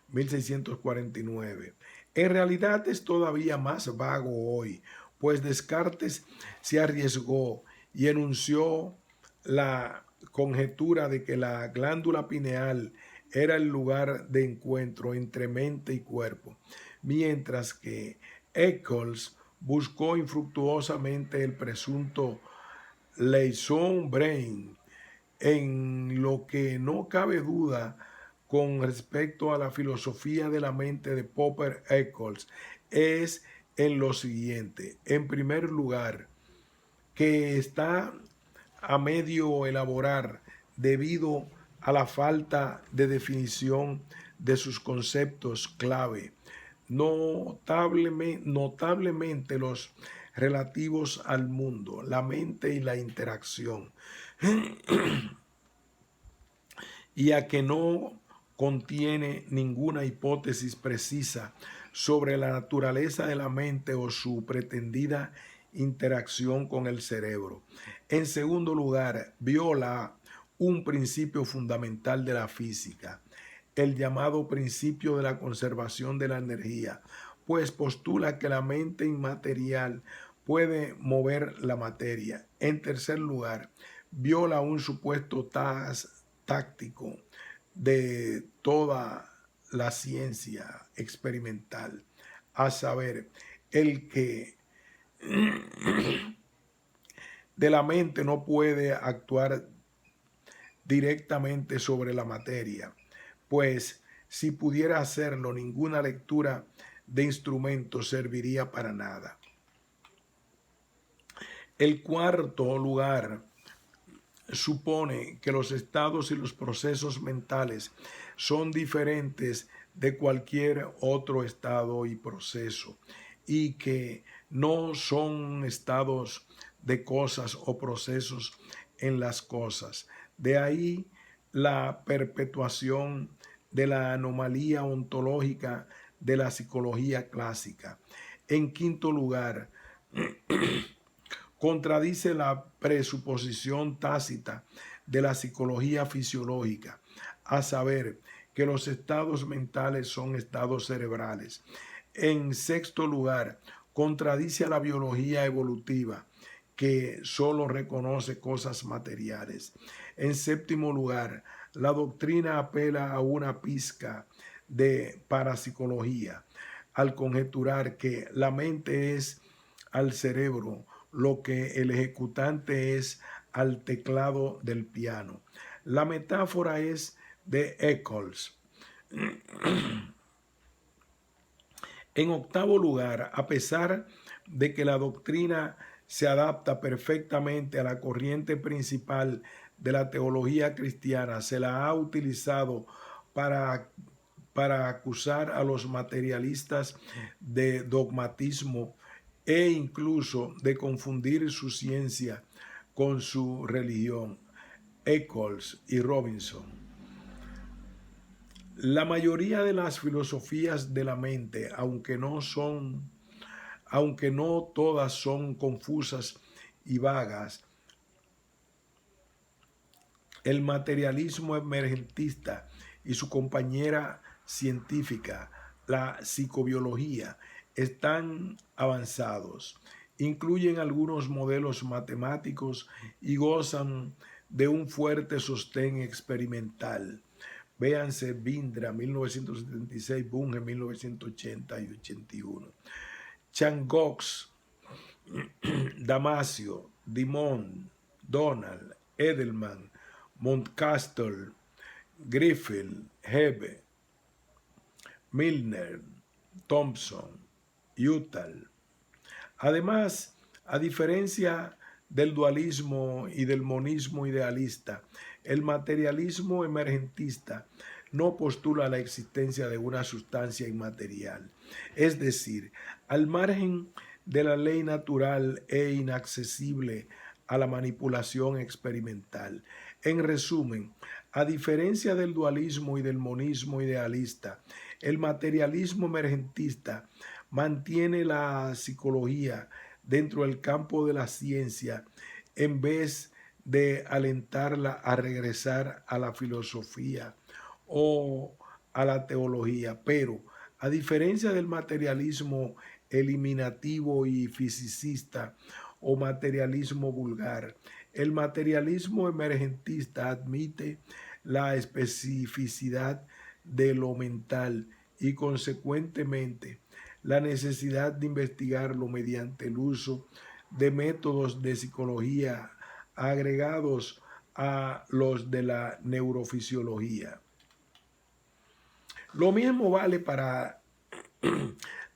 Speaker 1: 1649. En realidad es todavía más vago hoy, pues Descartes se arriesgó y enunció la conjetura de que la glándula pineal era el lugar de encuentro entre mente y cuerpo, mientras que Eccles buscó infructuosamente el presunto liaison brain, en lo que no cabe duda con respecto a la filosofía de la mente de Popper Eccles es en lo siguiente. En primer lugar, que está a medio elaborar debido a la falta de definición de sus conceptos clave, notablemente los relativos al mundo, la mente y la interacción, y a que no contiene ninguna hipótesis precisa sobre la naturaleza de la mente o su pretendida interacción con el cerebro. En segundo lugar, viola un principio fundamental de la física, el llamado principio de la conservación de la energía, pues postula que la mente inmaterial puede mover la materia. En tercer lugar, viola un supuesto táctico de toda la ciencia experimental, a saber, el que de la mente no puede actuar directamente sobre la materia, pues si pudiera hacerlo, ninguna lectura de instrumentos serviría para nada. El cuarto lugar supone que los estados y los procesos mentales son diferentes de cualquier otro estado y proceso, y que no son estados de cosas o procesos en las cosas. De ahí la perpetuación de la anomalía ontológica de la psicología clásica. En quinto lugar, contradice la presuposición tácita de la psicología fisiológica, a saber, que los estados mentales son estados cerebrales. En sexto lugar, contradice a la biología evolutiva, que solo reconoce cosas materiales. En séptimo lugar, la doctrina apela a una pizca de parapsicología, al conjeturar que la mente es al cerebro lo que el ejecutante es al teclado del piano. La metáfora es de Eccles. En octavo lugar, a pesar de que la doctrina se adapta perfectamente a la corriente principal de la teología cristiana, se la ha utilizado para, para acusar a los materialistas de dogmatismo e incluso de confundir su ciencia con su religión. Eccles y Robinson. La mayoría de las filosofías de la mente, aunque no todas son confusas y vagas, el materialismo emergentista y su compañera científica, la psicobiología, están avanzados. Incluyen algunos modelos matemáticos y gozan de un fuerte sostén experimental. Véanse Bindra, 1976, Bunge, 1980 y 81. Changox, Damasio, Dimon, Donald, Edelman, Montcastle, Griffith, Hebe, Milner, Thompson, Utal. Además, a diferencia del dualismo y del monismo idealista, el materialismo emergentista no postula la existencia de una sustancia inmaterial, es decir, al margen de la ley natural e inaccesible a la manipulación experimental. En resumen, a diferencia del dualismo y del monismo idealista, el materialismo emergentista mantiene la psicología dentro del campo de la ciencia en vez de alentarla a regresar a la filosofía o a la teología. Pero, a diferencia del materialismo eliminativo y fisicista o materialismo vulgar, el materialismo emergentista admite la especificidad de lo mental y consecuentemente la necesidad de investigarlo mediante el uso de métodos de psicología agregados a los de la neurofisiología. Lo mismo vale para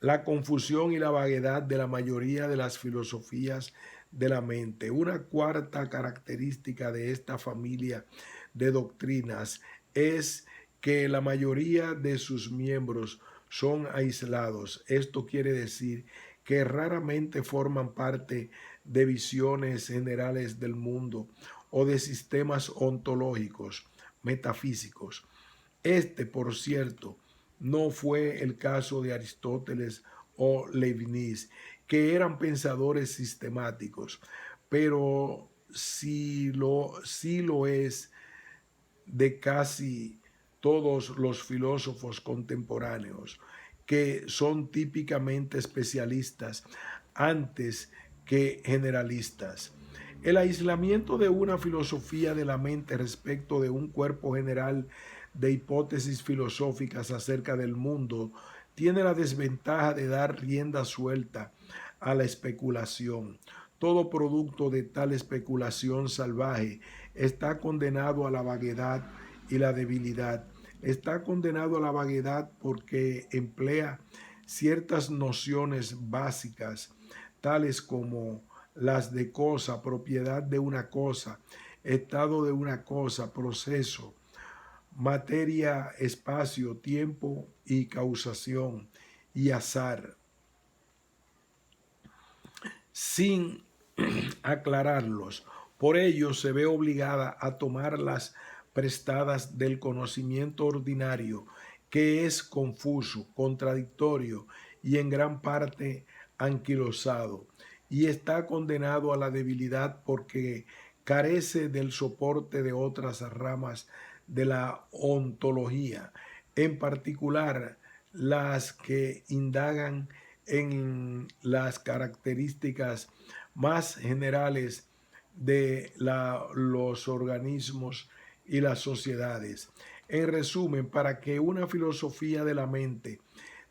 Speaker 1: la confusión y la vaguedad de la mayoría de las filosofías de la mente. Una cuarta característica de esta familia de doctrinas es que la mayoría de sus miembros son aislados. Esto quiere decir que raramente forman parte de visiones generales del mundo o de sistemas ontológicos, metafísicos. Por cierto, no fue el caso de Aristóteles o Leibniz, que eran pensadores sistemáticos, pero sí lo es de casi todos los filósofos contemporáneos, que son típicamente especialistas antes que generalistas. El aislamiento de una filosofía de la mente respecto de un cuerpo general de hipótesis filosóficas acerca del mundo tiene la desventaja de dar rienda suelta a la especulación. Todo producto de tal especulación salvaje está condenado a la vaguedad y la debilidad. Está condenado a la vaguedad porque emplea ciertas nociones básicas, tales como las de cosa, propiedad de una cosa, estado de una cosa, proceso, materia, espacio, tiempo y causación y azar, sin aclararlos. Por ello se ve obligada a tomarlas prestadas del conocimiento ordinario, que es confuso, contradictorio y en gran parte anquilosado, y está condenado a la debilidad porque carece del soporte de otras ramas de la ontología, en particular las que indagan en las características más generales de los organismos y las sociedades. En resumen, para que una filosofía de la mente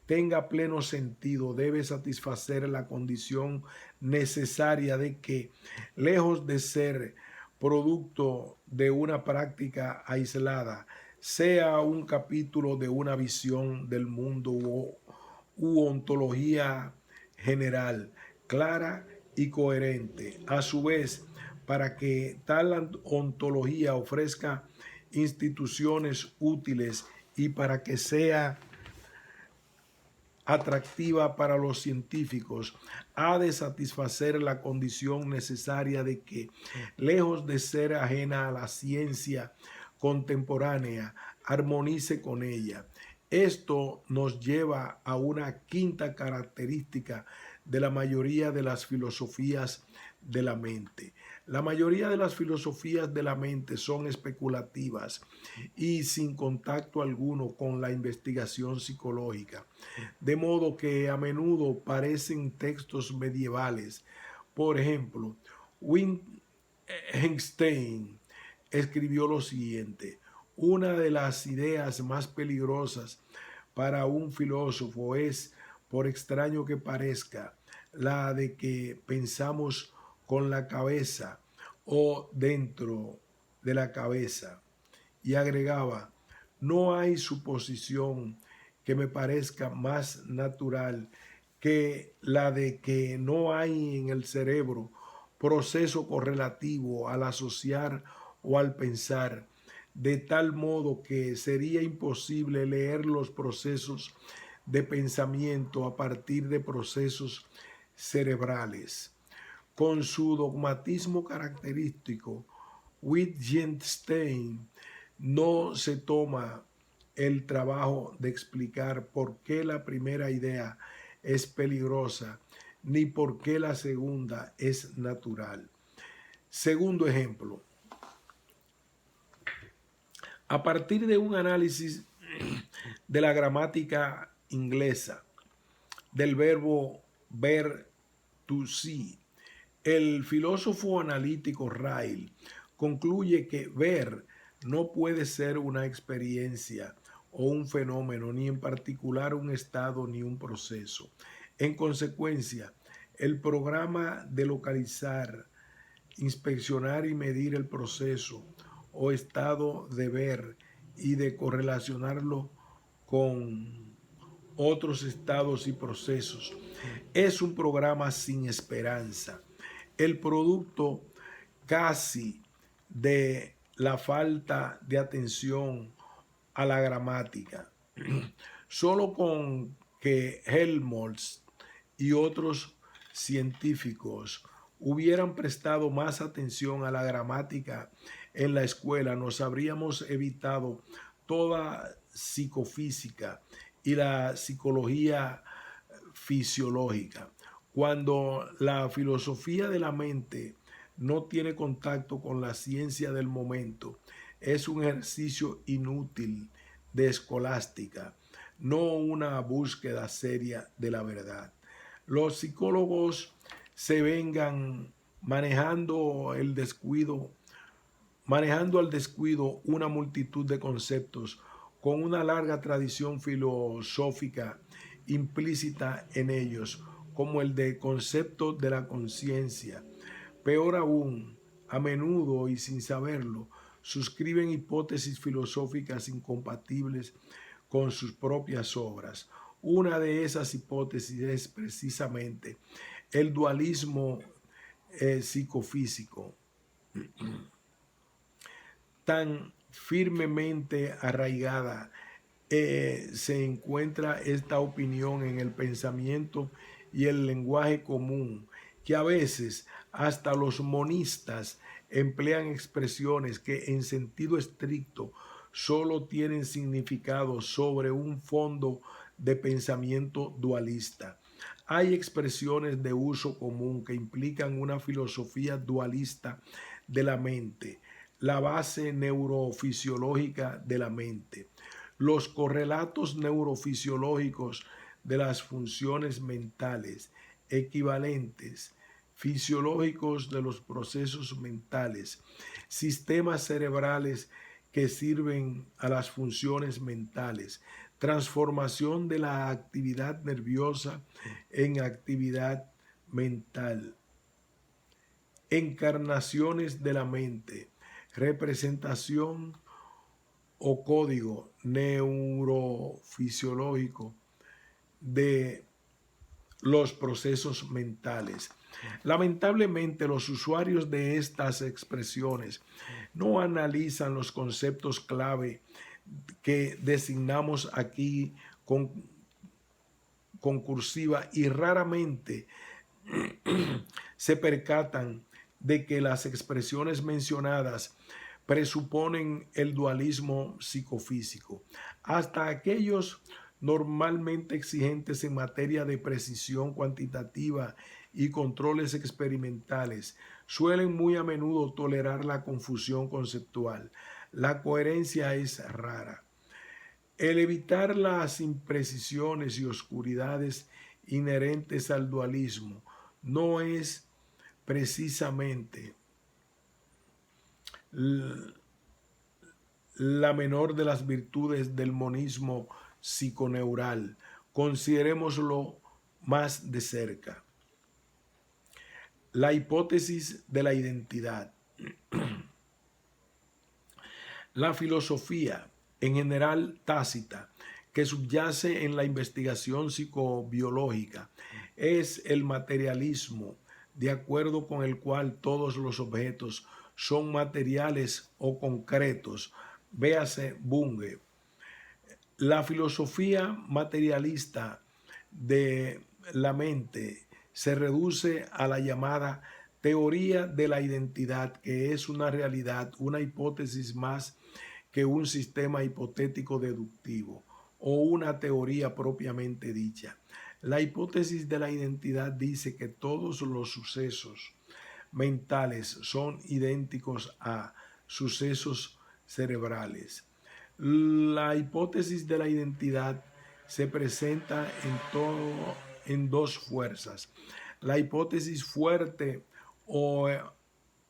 Speaker 1: tenga pleno sentido, debe satisfacer la condición necesaria de que, lejos de ser producto de una práctica aislada, sea un capítulo de una visión del mundo u ontología general, clara y coherente. A su vez, para que tal ontología ofrezca instituciones útiles y para que sea atractiva para los científicos, ha de satisfacer la condición necesaria de que, lejos de ser ajena a la ciencia contemporánea, armonice con ella. Esto nos lleva a una quinta característica de la mayoría de las filosofías de la mente. La mayoría de las filosofías de la mente son especulativas y sin contacto alguno con la investigación psicológica, de modo que a menudo parecen textos medievales. Por ejemplo, Wittgenstein escribió lo siguiente: una de las ideas más peligrosas para un filósofo es, por extraño que parezca, la de que pensamos con la cabeza o dentro de la cabeza. Y agregaba: no hay suposición que me parezca más natural que la de que no hay en el cerebro proceso correlativo al asociar o al pensar, de tal modo que sería imposible leer los procesos de pensamiento a partir de procesos cerebrales. Con su dogmatismo característico, Wittgenstein no se toma el trabajo de explicar por qué la primera idea es peligrosa, ni por qué la segunda es natural. Segundo ejemplo, a partir de un análisis de la gramática inglesa, del verbo ver, to see, el filósofo analítico Ryle concluye que ver no puede ser una experiencia o un fenómeno, ni en particular un estado ni un proceso. En consecuencia, el programa de localizar, inspeccionar y medir el proceso o estado de ver y de correlacionarlo con otros estados y procesos es un programa sin esperanza, el producto casi de la falta de atención a la gramática. Solo con que Helmholtz y otros científicos hubieran prestado más atención a la gramática en la escuela, nos habríamos evitado toda psicofísica y la psicología fisiológica. Cuando la filosofía de la mente no tiene contacto con la ciencia del momento, es un ejercicio inútil de escolástica, no una búsqueda seria de la verdad. Los psicólogos se vengan manejando al descuido una multitud de conceptos con una larga tradición filosófica implícita en ellos, como el de concepto de la conciencia. Peor aún, a menudo y sin saberlo, suscriben hipótesis filosóficas incompatibles con sus propias obras. Una de esas hipótesis es precisamente el dualismo psicofísico. Tan firmemente arraigada se encuentra esta opinión en el pensamiento y el lenguaje común, que a veces hasta los monistas emplean expresiones que en sentido estricto solo tienen significado sobre un fondo de pensamiento dualista. Hay expresiones de uso común que implican una filosofía dualista de la mente, la base neurofisiológica de la mente, los correlatos neurofisiológicos de las funciones mentales, equivalentes fisiológicos de los procesos mentales, sistemas cerebrales que sirven a las funciones mentales, transformación de la actividad nerviosa en actividad mental, encarnaciones de la mente, representación o código neurofisiológico de los procesos mentales. Lamentablemente, los usuarios de estas expresiones no analizan los conceptos clave que designamos aquí con cursiva y raramente se percatan de que las expresiones mencionadas presuponen el dualismo psicofísico. Hasta aquellos normalmente exigentes en materia de precisión cuantitativa y controles experimentales suelen muy a menudo tolerar la confusión conceptual. La coherencia es rara. El evitar las imprecisiones y oscuridades inherentes al dualismo no es precisamente la menor de las virtudes del monismo psiconeural. Considerémoslo más de cerca. La hipótesis de la identidad. La filosofía, en general tácita, que subyace en la investigación psicobiológica, es el materialismo, de acuerdo con el cual todos los objetos son materiales o concretos. Véase Bunge. La filosofía materialista de la mente se reduce a la llamada teoría de la identidad, que es una realidad, una hipótesis más que un sistema hipotético deductivo o una teoría propiamente dicha. La hipótesis de la identidad dice que todos los sucesos mentales son idénticos a sucesos cerebrales. La hipótesis de la identidad se presenta en dos fuerzas. La hipótesis fuerte o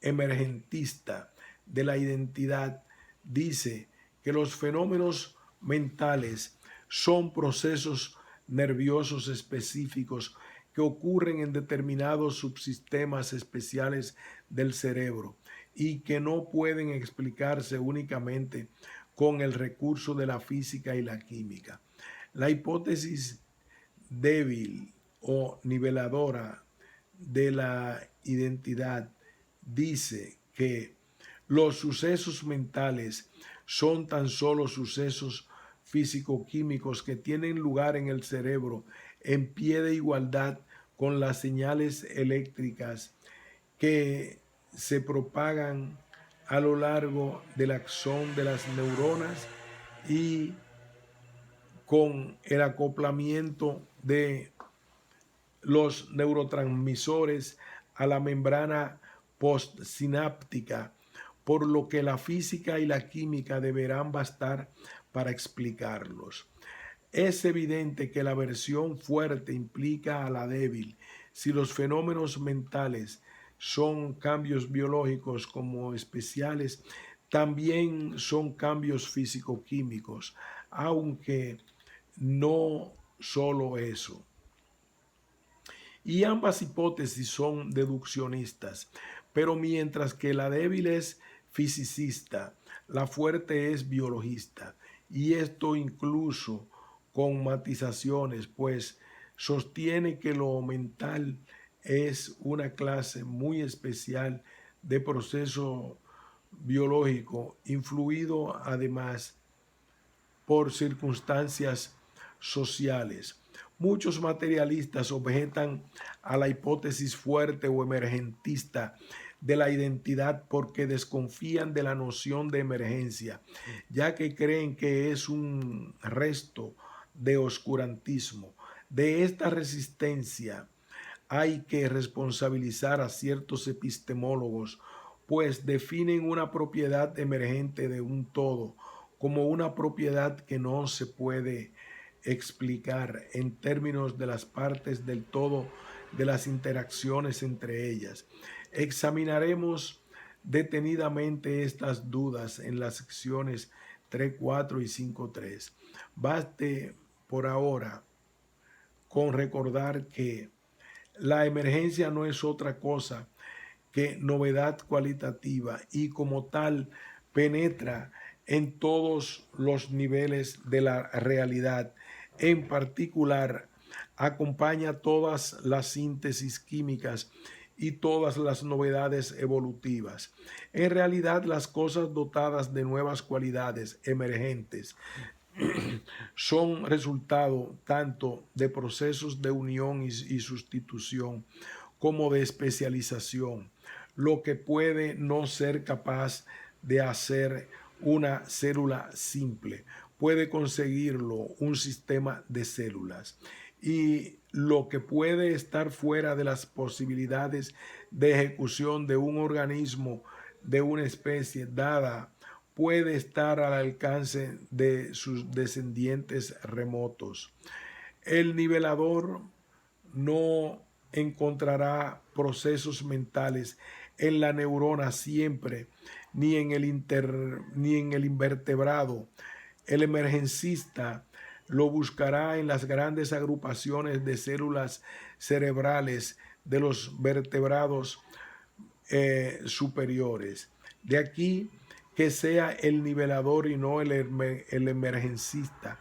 Speaker 1: emergentista de la identidad dice que los fenómenos mentales son procesos nerviosos específicos que ocurren en determinados subsistemas especiales del cerebro y que no pueden explicarse únicamente con el recurso de la física y la química. La hipótesis débil o niveladora de la identidad dice que los sucesos mentales son tan solo sucesos físico-químicos que tienen lugar en el cerebro en pie de igualdad con las señales eléctricas que se propagan a lo largo del axón de las neuronas y con el acoplamiento de los neurotransmisores a la membrana postsináptica, por lo que la física y la química deberán bastar para explicarlos. Es evidente que la versión fuerte implica a la débil. Si los fenómenos mentales son cambios biológicos como especiales, también son cambios físico-químicos, aunque no solo eso. Y ambas hipótesis son deduccionistas, pero mientras que la débil es fisicista, la fuerte es biologista, y esto incluso con matizaciones, pues sostiene que lo mental es una clase muy especial de proceso biológico, influido además por circunstancias sociales. Muchos materialistas objetan a la hipótesis fuerte o emergentista de la identidad porque desconfían de la noción de emergencia, ya que creen que es un resto de oscurantismo. De esta resistencia hay que responsabilizar a ciertos epistemólogos, pues definen una propiedad emergente de un todo como una propiedad que no se puede explicar en términos de las partes del todo de las interacciones entre ellas. Examinaremos detenidamente estas dudas en las secciones 3.4 y 5.3. Baste por ahora con recordar que la emergencia no es otra cosa que novedad cualitativa y como tal penetra en todos los niveles de la realidad. En particular, acompaña todas las síntesis químicas y todas las novedades evolutivas. En realidad, las cosas dotadas de nuevas cualidades emergentes son resultado tanto de procesos de unión y sustitución como de especialización, lo que puede no ser capaz de hacer una célula simple, puede conseguirlo un sistema de células. Y lo que puede estar fuera de las posibilidades de ejecución de un organismo de una especie dada puede estar al alcance de sus descendientes remotos. El nivelador no encontrará procesos mentales en la neurona siempre, ni en el invertebrado. El emergencista lo buscará en las grandes agrupaciones de células cerebrales de los vertebrados superiores. De aquí que sea el nivelador y no el emergencista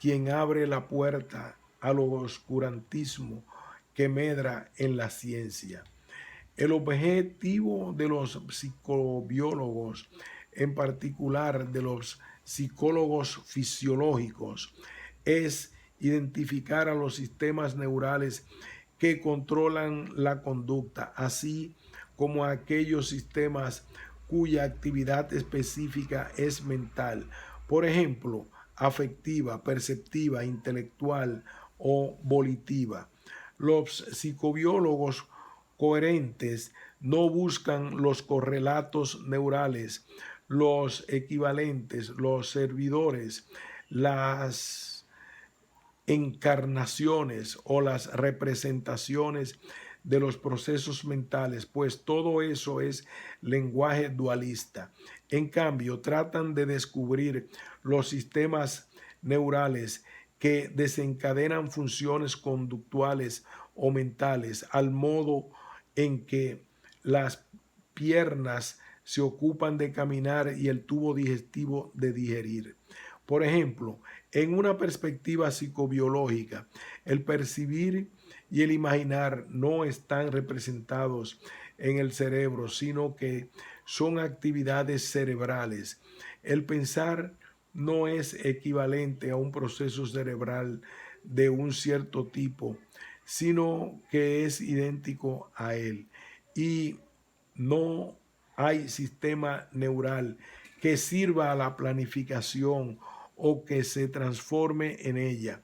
Speaker 1: quien abre la puerta al oscurantismo que medra en la ciencia. El objetivo de los psicobiólogos, en particular de los psicólogos fisiológicos, es identificar a los sistemas neurales que controlan la conducta, así como a aquellos sistemas cuya actividad específica es mental, por ejemplo, afectiva, perceptiva, intelectual o volitiva. Los psicobiólogos coherentes no buscan los correlatos neurales, los equivalentes, los servidores, las encarnaciones o las representaciones de los procesos mentales, pues todo eso es lenguaje dualista. En cambio, tratan de descubrir los sistemas neurales que desencadenan funciones conductuales o mentales, al modo en que las piernas se ocupan de caminar y el tubo digestivo de digerir. Por ejemplo, en una perspectiva psicobiológica, el percibir y el imaginar no están representados en el cerebro, sino que son actividades cerebrales. El pensar no es equivalente a un proceso cerebral de un cierto tipo, sino que es idéntico a él. Y no hay sistema neural que sirva a la planificación o que se transforme en ella.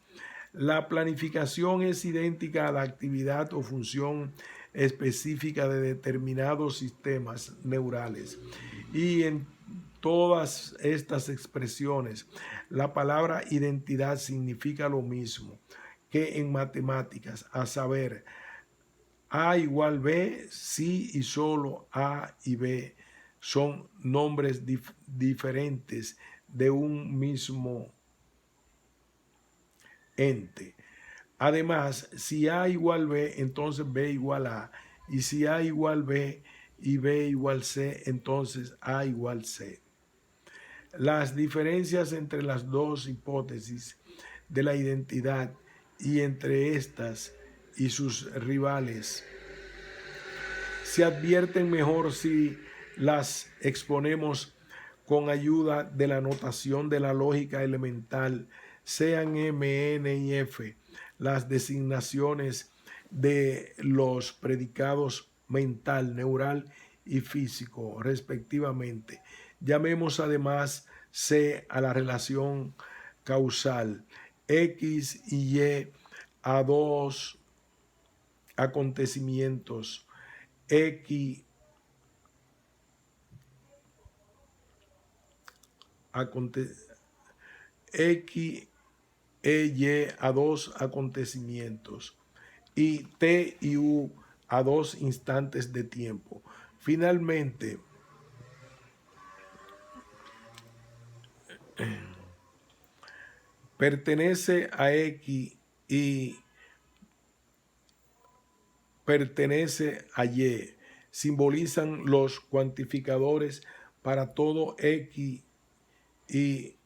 Speaker 1: La planificación es idéntica a la actividad o función específica de determinados sistemas neurales. Y en todas estas expresiones, la palabra identidad significa lo mismo que en matemáticas, a saber, A igual B, sí y solo A y B son nombres diferentes de un mismo ente. Además, si A igual B, entonces B igual A. Y si A igual B y B igual C, entonces A igual C. Las diferencias entre las dos hipótesis de la identidad y entre estas y sus rivales se advierten mejor si las exponemos con ayuda de la notación de la lógica elemental, sean M, N y F, las designaciones de los predicados mental, neural y físico, respectivamente. Llamemos además C a la relación causal, X y Y a dos acontecimientos, X X e Y a dos acontecimientos y T y U a dos instantes de tiempo. Finalmente, pertenece a X y pertenece a Y. simbolizan los cuantificadores para todo X y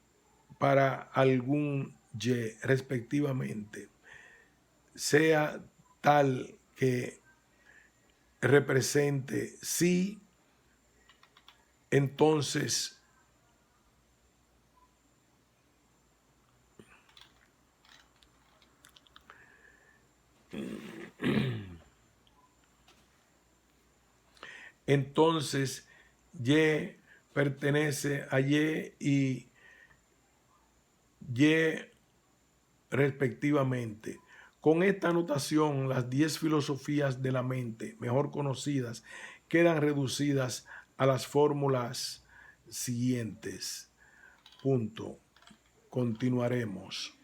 Speaker 1: para algún Y respectivamente, sea tal que represente sí, entonces Y pertenece a y respectivamente. Con esta anotación, las 10 filosofías de la mente mejor conocidas quedan reducidas a las fórmulas siguientes. Punto. Continuaremos.